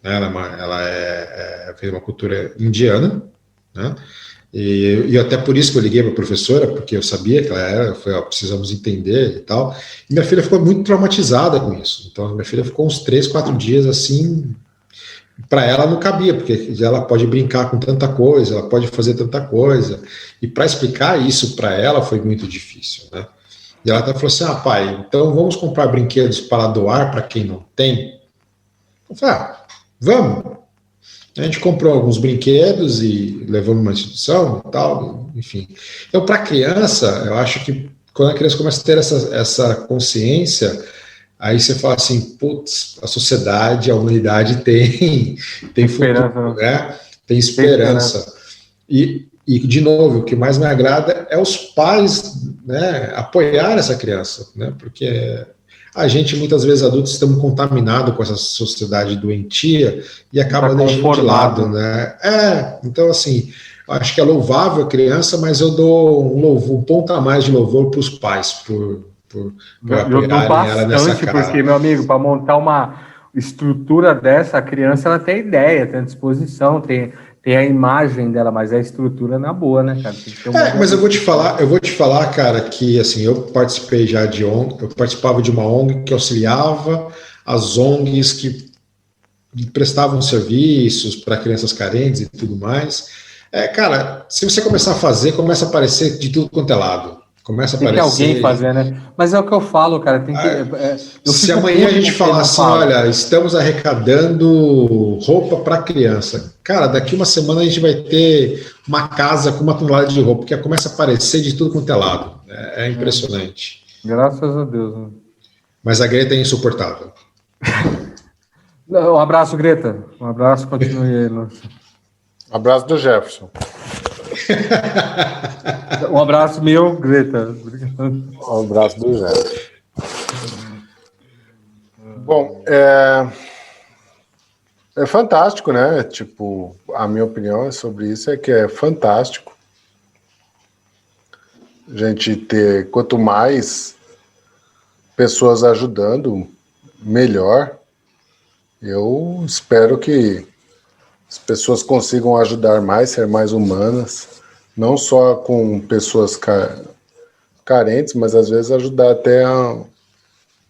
né? Ela é de uma cultura indiana, né? E até por isso que eu liguei para a professora, porque eu sabia que ela era, precisamos entender e tal. E minha filha ficou muito traumatizada com isso. Então, minha filha ficou uns 3, 4 dias assim. Para ela não cabia, porque ela pode brincar com tanta coisa, ela pode fazer tanta coisa. E para explicar isso para ela foi muito difícil, né? E ela até falou assim, pai, então vamos comprar brinquedos para doar para quem não tem? Eu falei, vamos. A gente comprou alguns brinquedos e levamos uma instituição e tal, enfim. Então, para a criança, eu acho que quando a criança começa a ter essa consciência, aí você fala assim, putz, a sociedade, a humanidade tem futuro, né? Tem esperança. E, de novo, o que mais me agrada é os pais, né, apoiar essa criança, né? Porque a gente, muitas vezes, adultos, estamos contaminados com essa sociedade doentia e acaba deixando de lado, né? Então, assim, eu acho que é louvável a criança, mas eu dou um ponto a mais de louvor para os pais, por Eu dou apoiarem ela nessa bastante, cara. porque, meu amigo, para montar uma estrutura dessa, a criança ela tem ideia, tem a disposição, tem a imagem dela, mas a estrutura na boa, né, cara? Tem que ter mas eu vou te falar, cara, que assim, eu participei já de ONG, eu participava de uma ONG que auxiliava as ONGs que prestavam serviços para crianças carentes e tudo mais. Cara, se você começar a fazer, começa a aparecer de tudo quanto é lado. Começa a tem que aparecer. alguém fazer, né? Mas é o que eu falo, cara. Tem que. Se amanhã a gente falar assim, olha, estamos arrecadando roupa para criança. Cara, daqui uma semana a gente vai ter uma casa com uma tonelada de roupa, porque começa a aparecer de tudo quanto é lado. É impressionante. Graças a Deus. Né? Mas a Greta é insuportável. Um abraço, Greta. Um abraço, continue aí. Um abraço do Jefferson. Um abraço meu, Greta. Um abraço do Jefferson. Bom, é fantástico, né? Tipo, a minha opinião sobre isso é que é fantástico a gente ter, quanto mais pessoas ajudando, melhor. Eu espero que as pessoas consigam ajudar mais, ser mais humanas, não só com pessoas carentes, mas às vezes ajudar até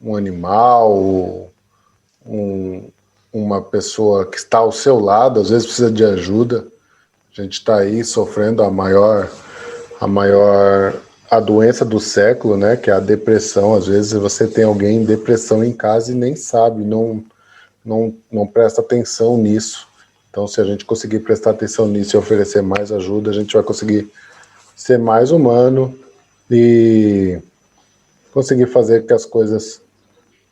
um animal, uma pessoa que está ao seu lado, às vezes precisa de ajuda. A gente está aí sofrendo a doença do século, né, que é a depressão. Às vezes você tem alguém em depressão em casa e nem sabe, não presta atenção nisso. Então, se a gente conseguir prestar atenção nisso e oferecer mais ajuda, a gente vai conseguir ser mais humano e conseguir fazer que as coisas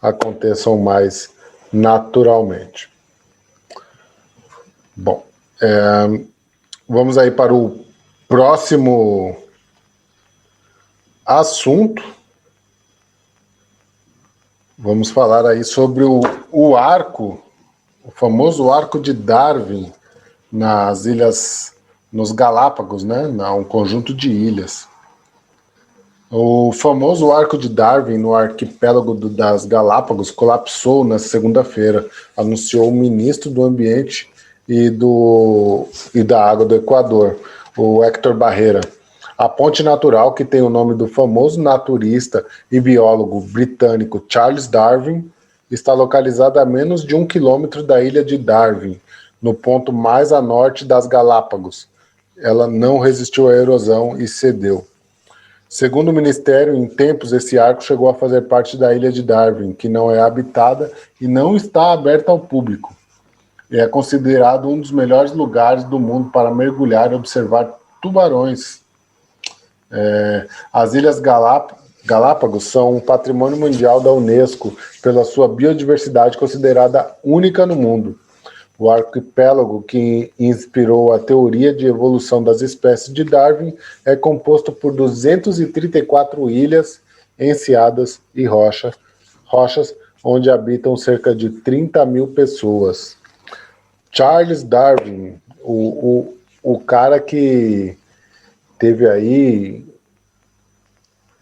aconteçam mais naturalmente. Bom, vamos aí para o próximo assunto. Vamos falar aí sobre o arco, o famoso arco de Darwin nas ilhas, nos Galápagos, né? Um conjunto de ilhas. O famoso arco de Darwin no arquipélago das Galápagos colapsou na segunda-feira, anunciou o ministro do Ambiente e da Água do Equador, o Héctor Barreira. A ponte natural, que tem o nome do famoso naturista e biólogo britânico Charles Darwin, está localizada a menos de 1 quilômetro da ilha de Darwin, no ponto mais a norte das Galápagos. Ela não resistiu à erosão e cedeu. Segundo o Ministério, em tempos esse arco chegou a fazer parte da ilha de Darwin, que não é habitada e não está aberta ao público. É considerado um dos melhores lugares do mundo para mergulhar e observar tubarões. As Ilhas Galápagos são um patrimônio mundial da Unesco pela sua biodiversidade considerada única no mundo. O arquipélago que inspirou a teoria de evolução das espécies de Darwin é composto por 234 ilhas, enseadas e rochas, onde habitam cerca de 30 mil pessoas. Charles Darwin, o cara que teve aí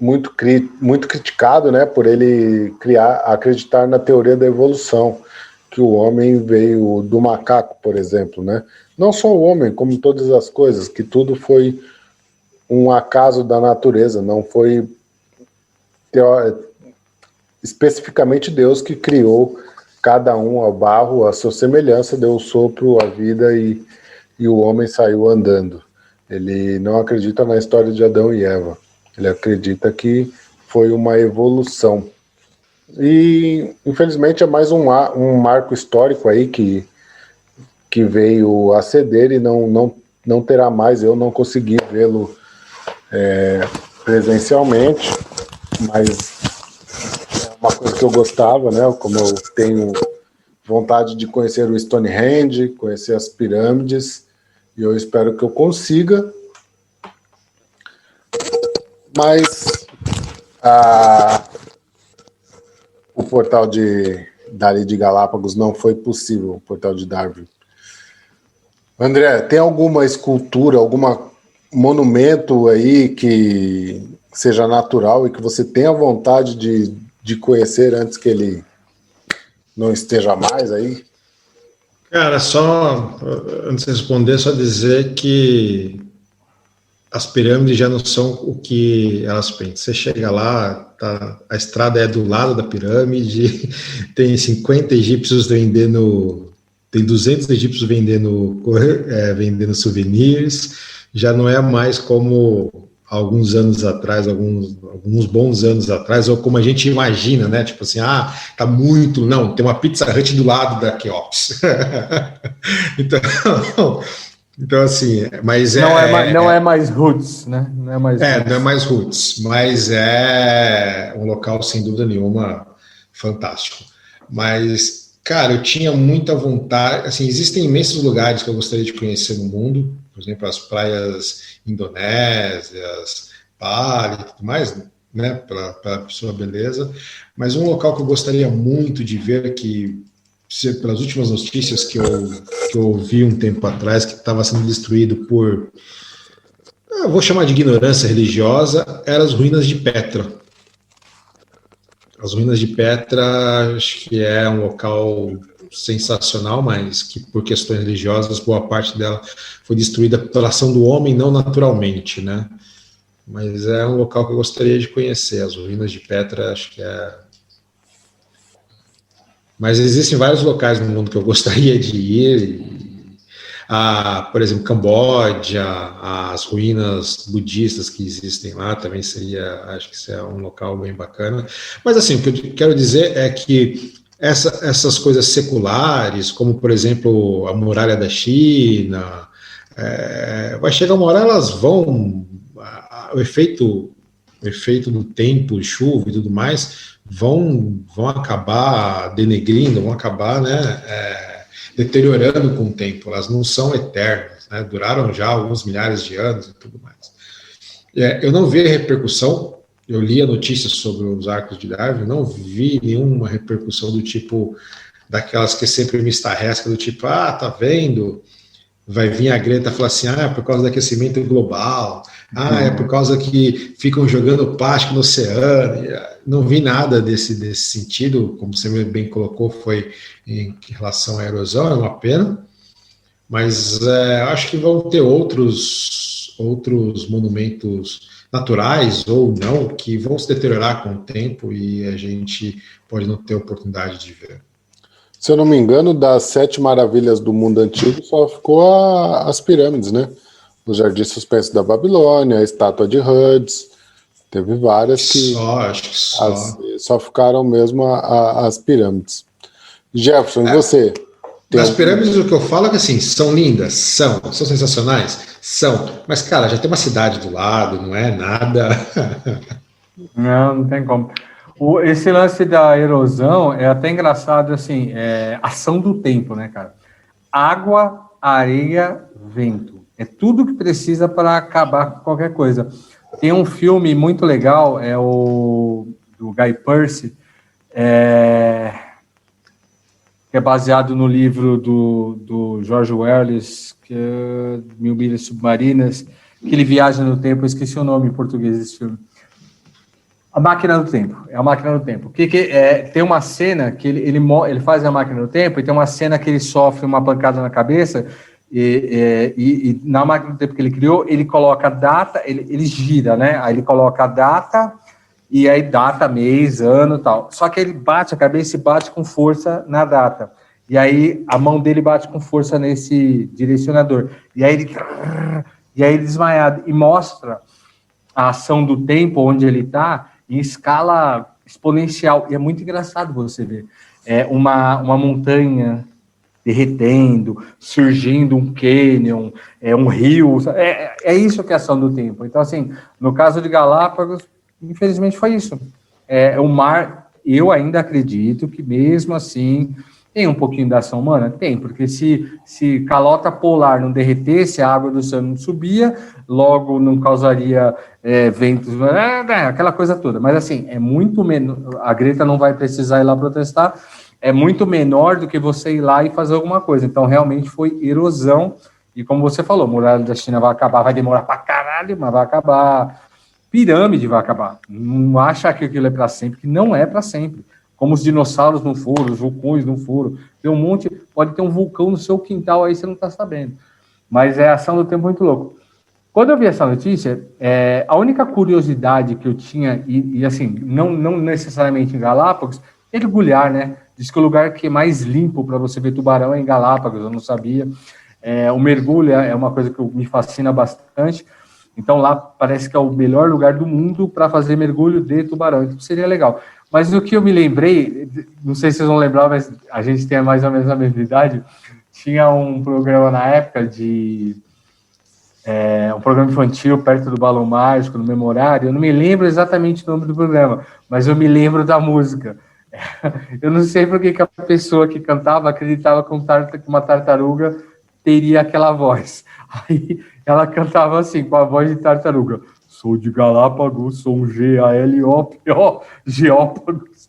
muito criticado, né, por ele acreditar na teoria da evolução, que o homem veio do macaco, por exemplo, né? Não só o homem, como todas as coisas, que tudo foi um acaso da natureza, não foi especificamente Deus que criou cada um ao barro, a sua semelhança, deu o sopro, a vida e o homem saiu andando. Ele não acredita na história de Adão e Eva. Ele acredita que foi uma evolução. E, infelizmente, é mais um marco histórico aí que veio a ceder e não terá mais. Eu não consegui vê-lo presencialmente, mas é uma coisa que eu gostava, né? Como eu tenho vontade de conhecer o Stonehenge, conhecer as pirâmides, e eu espero que eu consiga. Mas o portal dali de Galápagos não foi possível, o portal de Darwin. André, tem alguma escultura, algum monumento aí que seja natural e que você tenha vontade de conhecer antes que ele não esteja mais aí? Cara, só antes de responder, só dizer que as pirâmides já não são o que elas pensam. Você chega lá, a estrada é do lado da pirâmide, tem 50 egípcios vendendo, tem 200 egípcios vendendo souvenirs, já não é mais como alguns anos atrás, alguns bons anos atrás, ou como a gente imagina, né? Tipo assim, tá muito... Não, tem uma Pizza Hut do lado da Quéops. Então, assim, mas não é mais roots, né? Não é mais roots, mas é um local, sem dúvida nenhuma, fantástico. Mas, cara, eu tinha muita vontade, assim, existem imensos lugares que eu gostaria de conhecer no mundo, por exemplo, as praias indonésias, Bali e tudo mais, né, para sua beleza, mas um local que eu gostaria muito de ver, que pelas últimas notícias que eu ouvi um tempo atrás, que estava sendo destruído por, eu vou chamar de ignorância religiosa, eram as ruínas de Petra. As ruínas de Petra, acho que é um local sensacional, mas que por questões religiosas, boa parte dela foi destruída pela ação do homem, não naturalmente, né? Mas é um local que eu gostaria de conhecer, as ruínas de Petra, acho que é... Mas existem vários locais no mundo que eu gostaria de ir, por exemplo, Camboja, as ruínas budistas que existem lá também acho que isso é um local bem bacana. Mas assim, o que eu quero dizer é que essas coisas seculares, como por exemplo a muralha da China, vai chegar uma hora elas vão, o efeito do tempo, chuva e tudo mais, vão acabar denegrindo, vão acabar, né, deteriorando com o tempo. Elas não são eternas, né, duraram já alguns milhares de anos e tudo mais. Eu não vi a repercussão, eu li a notícia sobre os arcos de Darwin, não vi nenhuma repercussão do tipo, daquelas que sempre me estarresca, do tipo, tá vendo, vai vir a Greta falar assim, é por causa do aquecimento global, é por causa que ficam jogando plástico no oceano. Não vi nada desse sentido, como você bem colocou, foi em relação à erosão, é uma pena, mas acho que vão ter outros monumentos naturais ou não, que vão se deteriorar com o tempo e a gente pode não ter oportunidade de ver. Se eu não me engano, das 7 maravilhas do mundo antigo, só ficou as pirâmides, né? O Jardim Suspenso da Babilônia, a estátua de Rhodes, teve várias que acho que só ficaram mesmo as pirâmides. Jefferson, e você? Das pirâmides, o que eu falo é que assim, são lindas, são sensacionais, mas cara, já tem uma cidade do lado, não é nada. Não tem como. Esse lance da erosão é até engraçado, assim, ação do tempo, né, cara? Água, areia, vento. É tudo que precisa para acabar com qualquer coisa. Tem um filme muito legal, é o do Guy Pearce, que é baseado no livro do George Wallace, que é Mil Milhas Submarinas, que ele viaja no tempo, eu esqueci o nome em português desse filme. A Máquina do Tempo, é a Máquina do Tempo. Tem uma cena que ele faz a Máquina do Tempo e tem uma cena que ele sofre uma pancada na cabeça e na Máquina do Tempo que ele criou, ele coloca a data, ele gira, né? Aí ele coloca a data e aí data, mês, ano e tal. Só que ele bate a cabeça e bate com força na data. E aí a mão dele bate com força nesse direcionador. E aí ele desmaiado e mostra a ação do tempo onde ele está em escala exponencial. E é muito engraçado você ver. Uma montanha derretendo, surgindo um cânion, um rio. É isso que é a ação do tempo. Então, assim, no caso de Galápagos, infelizmente foi isso. O mar, eu ainda acredito que mesmo assim Tem um pouquinho da ação humana? Tem, porque se calota polar não derretesse, a água do oceano não subia, logo não causaria ventos, aquela coisa toda. Mas assim, é muito menos. A Greta não vai precisar ir lá protestar, é muito menor do que você ir lá e fazer alguma coisa. Então, realmente foi erosão. E como você falou, a muralha da China vai acabar, vai demorar pra caralho, mas vai acabar. Pirâmide vai acabar. Não acha que aquilo é para sempre, que não é para sempre. Como os dinossauros não foram, os vulcões não foram. Tem um monte, pode ter um vulcão no seu quintal aí, você não está sabendo. Mas é ação do tempo muito louco. Quando eu vi essa notícia, a única curiosidade que eu tinha, e assim, não necessariamente em Galápagos, mergulhar, né? Diz que o lugar que é mais limpo para você ver tubarão é em Galápagos, eu não sabia. O mergulho é uma coisa que me fascina bastante. Então lá parece que é o melhor lugar do mundo para fazer mergulho de tubarão. Então seria legal. Mas o que eu me lembrei, não sei se vocês vão lembrar, mas a gente tem mais ou menos a mesma idade, tinha um programa na época um programa infantil perto do Balão Mágico, no Memorário. Eu não me lembro exatamente o nome do programa, mas eu me lembro da música. Eu não sei por que a pessoa que cantava acreditava que uma tartaruga teria aquela voz. Aí ela cantava assim, com a voz de tartaruga. Sou de Galápagos, sou um G-A-L-O-P-O, Geópagos.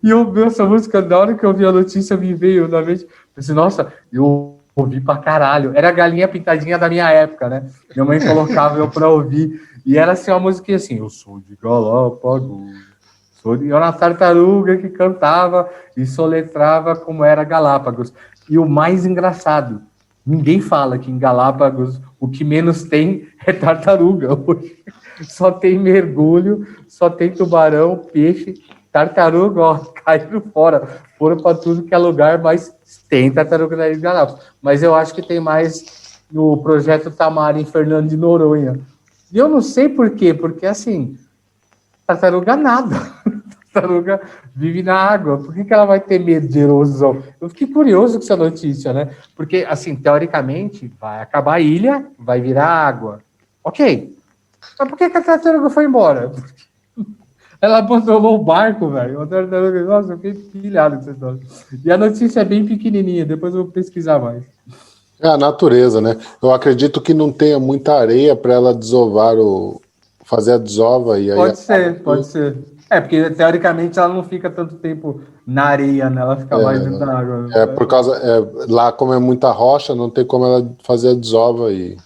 E eu vi essa música, na hora que eu vi a notícia, me veio na mente. Pensei, nossa, eu ouvi pra caralho. Era a galinha pintadinha da minha época, né? Minha mãe colocava eu pra ouvir. E era assim, uma música assim, eu sou de Galápagos. Era uma tartaruga que cantava e soletrava como era Galápagos. E o mais engraçado, ninguém fala que em Galápagos o que menos tem é tartaruga. Só tem mergulho, só tem tubarão, peixe, tartaruga, ó, caíram fora. Foram para tudo que é lugar, mas tem tartaruga na Ilha de Galápagos. Mas eu acho que tem mais no projeto Tamar em Fernando de Noronha. E eu não sei por quê, porque assim, tartaruga nada. Tartaruga vive na água. Por que ela vai ter medo de erosão? Eu fiquei curioso com essa notícia, né? Porque, assim, teoricamente, vai acabar a ilha, vai virar água. Ok. Mas por que a tartaruga foi embora? Ela abandonou o barco, velho. A tartaruga, nossa, eu fiquei pilhado com essa história. E a notícia é bem pequenininha, depois eu vou pesquisar mais. É a natureza, né? Eu acredito que não tenha muita areia para ela desovar fazer a desova e aí. Pode ser. Porque teoricamente ela não fica tanto tempo na areia, né? Ela fica mais dentro da água. Por causa. Lá, como é muita rocha, não tem como ela fazer a desova e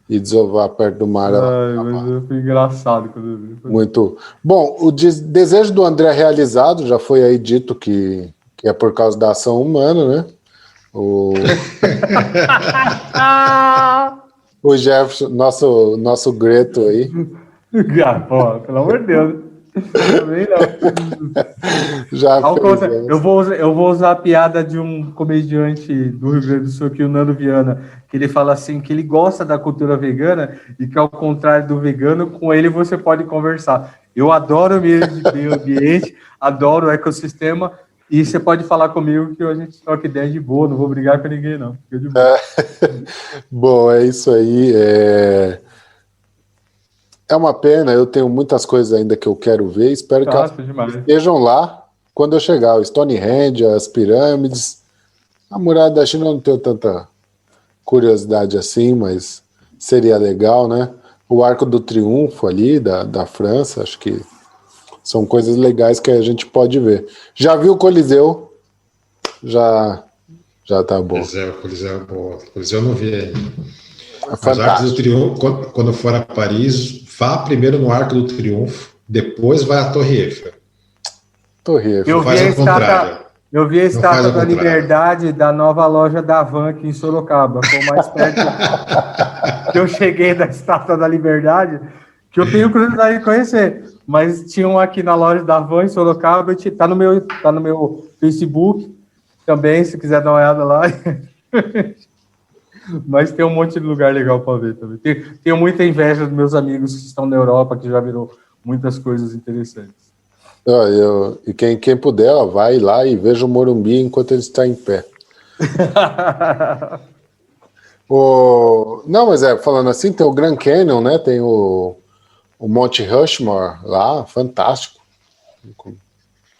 desovar perto do mar. Mas foi engraçado quando eu vi. Muito. Bom, o desejo do André realizado, já foi aí dito que é por causa da ação humana, né? O Jefferson, nosso Greto aí. Pô, pelo amor de Deus. Também não. Eu vou usar a piada de um comediante do Rio Grande do Sul, aqui, o Nando Viana, que ele fala assim, que ele gosta da cultura vegana e que ao contrário do vegano, com ele você pode conversar. Eu adoro o meio ambiente, adoro o ecossistema e você pode falar comigo que a gente troca ideia de boa, não vou brigar com ninguém não. De boa. Bom, é isso aí. É uma pena, eu tenho muitas coisas ainda que eu quero ver, espero que elas estejam lá quando eu chegar. O Stonehenge, as pirâmides, a muralha da China eu não tenho tanta curiosidade assim, mas seria legal, né? O Arco do Triunfo ali, da França, acho que são coisas legais que a gente pode ver. Já viu o Coliseu? Já tá bom. Coliseu é bom. Coliseu eu não vi ainda. As Arcos do Triunfo, quando for a Paris, vá primeiro no Arco do Triunfo, depois vai à Torre Eiffel. Eu vi a estátua da Liberdade da nova loja da Havan aqui em Sorocaba. Foi o mais perto que eu cheguei da estátua da Liberdade, que eu tenho curiosidade de conhecer. Mas tinha um aqui na loja da Havan em Sorocaba, tá no meu Facebook também, se quiser dar uma olhada lá. Mas tem um monte de lugar legal para ver também. Tenho muita inveja dos meus amigos que estão na Europa, que já virou muitas coisas interessantes. E quem puder, vai lá e veja o Morumbi enquanto ele está em pé. Não, mas falando assim, tem o Grand Canyon, né? Tem o Monte Rushmore lá, fantástico.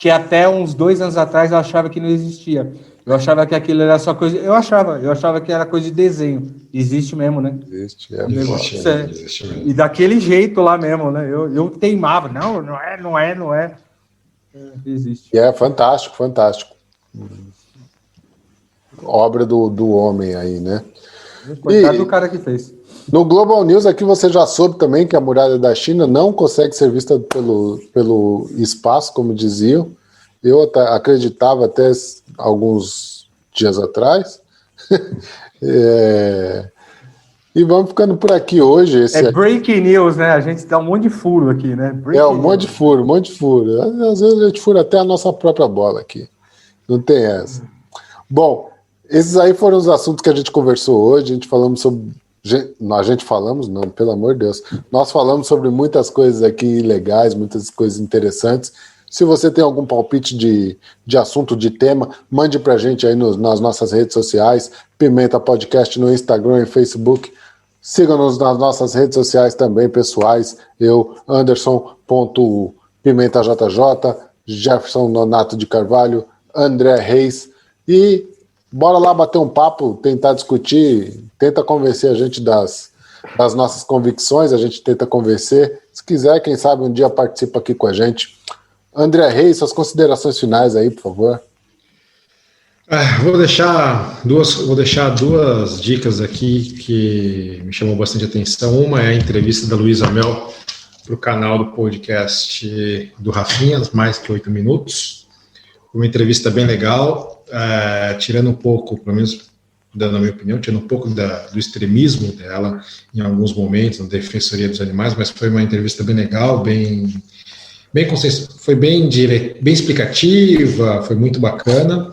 que até uns 2 anos atrás eu achava que não existia. Eu achava que aquilo era só coisa... Eu achava que era coisa de desenho. Existe mesmo, né? Existe, Existe mesmo. E daquele jeito lá mesmo, né? Eu teimava. Não é. Existe. E é fantástico. Obra do homem aí, né? Coitado do cara que fez. No Global News aqui você já soube também que a muralha da China não consegue ser vista pelo espaço, como diziam. Eu acreditava até alguns dias atrás. E vamos ficando por aqui hoje. Breaking news, né? A gente dá um monte de furo aqui, né? Um monte de furo. Às vezes a gente fura até a nossa própria bola aqui. Não tem essa. Bom, esses aí foram os assuntos que a gente conversou hoje. A gente falamos, não, pelo amor de Deus. Nós falamos sobre muitas coisas aqui legais, muitas coisas interessantes. Se você tem algum palpite de assunto, de tema, mande pra gente aí nas nossas redes sociais, Pimenta Podcast no Instagram e Facebook. Siga-nos nas nossas redes sociais também, pessoais. Eu, Anderson.PimentaJJ, Jefferson Nonato de Carvalho, André Reis. E bora lá bater um papo, tentar discutir, tenta convencer a gente das nossas convicções, a gente tenta convencer. Se quiser, quem sabe um dia participa aqui com a gente. André Reis, suas considerações finais aí, por favor. Vou deixar duas dicas aqui que me chamam bastante atenção. Uma é a entrevista da Luísa Mel para o canal do podcast do Rafinha, mais que 8 minutos. Uma entrevista bem legal, tirando um pouco, pelo menos dando a minha opinião, tirando um pouco do extremismo dela em alguns momentos, na Defensoria dos Animais, mas foi uma entrevista bem legal, foi bem explicativa, foi muito bacana.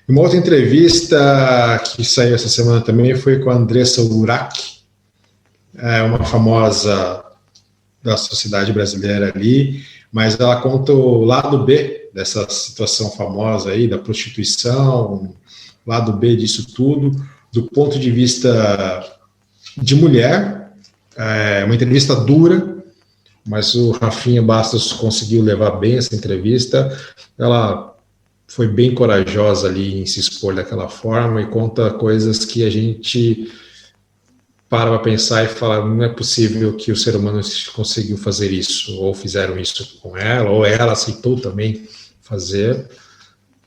Uma outra entrevista que saiu essa semana também foi com a Andressa Urach, uma famosa da sociedade brasileira ali, mas ela conta o lado B dessa situação famosa aí, da prostituição, lado B disso tudo, do ponto de vista de mulher. Uma entrevista dura, mas o Rafinha Bastos conseguiu levar bem essa entrevista. Ela foi bem corajosa ali em se expor daquela forma e conta coisas que a gente para pensar e fala, não é possível que o ser humano conseguiu fazer isso, ou fizeram isso com ela, ou ela aceitou também fazer.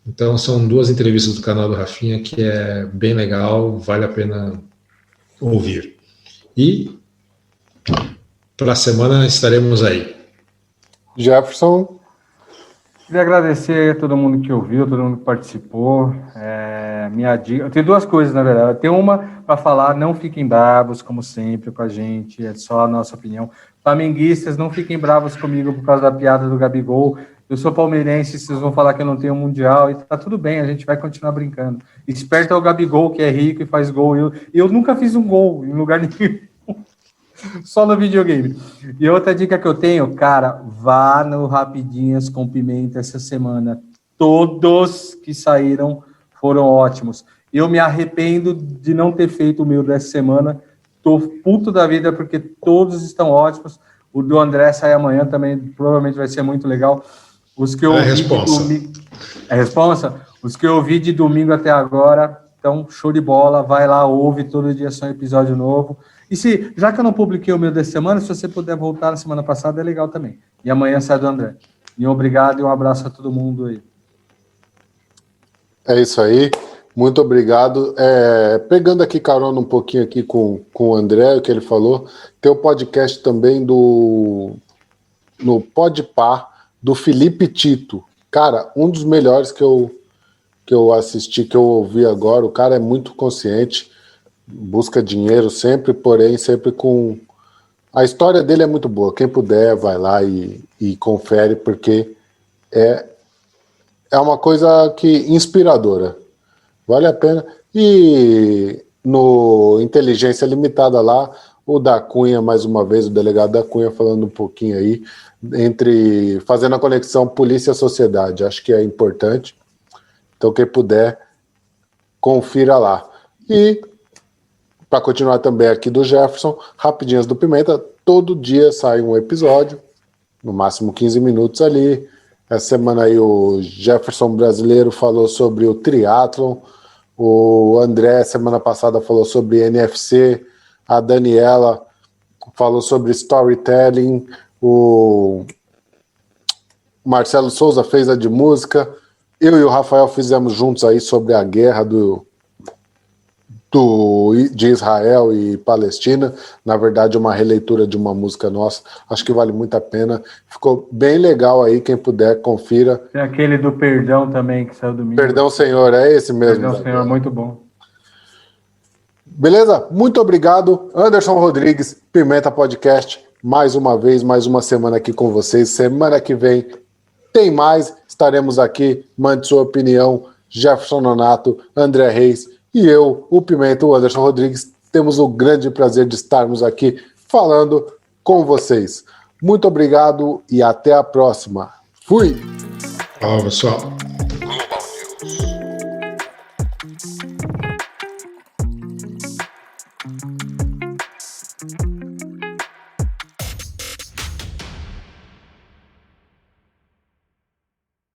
Então são duas entrevistas do canal do Rafinha que é bem legal, vale a pena ouvir. E para a semana estaremos aí. Jefferson. Queria agradecer a todo mundo que ouviu, todo mundo que participou. Minha dica, eu tenho duas coisas, na verdade. Eu tenho uma para falar, não fiquem bravos, como sempre, com a gente, é só a nossa opinião. Flamenguistas, não fiquem bravos comigo por causa da piada do Gabigol. Eu sou palmeirense, vocês vão falar que eu não tenho mundial, e tá tudo bem, a gente vai continuar brincando. Esperto é o Gabigol, que é rico e faz gol. Eu nunca fiz um gol em lugar nenhum. Só no videogame. E outra dica que eu tenho, cara, vá no Rapidinhas com Pimenta essa semana. Todos que saíram foram ótimos. Eu me arrependo de não ter feito o meu dessa semana. Tô puto da vida porque todos estão ótimos. O do André sai amanhã também, provavelmente vai ser muito legal. Os que eu responsa. Os que eu vi de domingo até agora, então show de bola. Vai lá, ouve, todo dia só um episódio novo. E já que eu não publiquei o meu dessa semana, se você puder voltar na semana passada, é legal também. E amanhã sai do André. E obrigado e um abraço a todo mundo aí. É isso aí. Muito obrigado. Pegando aqui carona um pouquinho aqui com o André, o que ele falou, tem o podcast também no Podpah, do Felipe Tito. Cara, um dos melhores que eu assisti, que eu ouvi agora. O cara é muito consciente, busca dinheiro sempre, porém sempre com... A história dele é muito boa. Quem puder, vai lá e confere, porque é uma coisa inspiradora. Vale a pena. E no Inteligência Limitada lá, o da Cunha, mais uma vez, o delegado da Cunha falando um pouquinho aí, fazendo a conexão polícia-sociedade. Acho que é importante. Então, quem puder, confira lá. E para continuar também aqui do Jefferson, Rapidinhas do Pimenta, todo dia sai um episódio, no máximo 15 minutos ali, Essa semana aí o Jefferson Brasileiro falou sobre o triatlon, o André semana passada falou sobre NFC, a Daniela falou sobre storytelling, o Marcelo Souza fez a de música, eu e o Rafael fizemos juntos aí sobre a guerra de Israel e Palestina, na verdade uma releitura de uma música nossa, acho que vale muito a pena, ficou bem legal aí, quem puder, confira. Tem aquele do Perdão também, que saiu domingo. Perdão, Senhor, é esse mesmo. Perdão, Senhor, guerra. Muito bom. Beleza? Muito obrigado, Anderson Rodrigues, Pimenta Podcast, mais uma vez, mais uma semana aqui com vocês, semana que vem tem mais, estaremos aqui, mande sua opinião, Jefferson Nonato, André Reis e eu, o Pimenta, o Anderson Rodrigues, temos o grande prazer de estarmos aqui falando com vocês. Muito obrigado e até a próxima. Fui! Tchau, pessoal.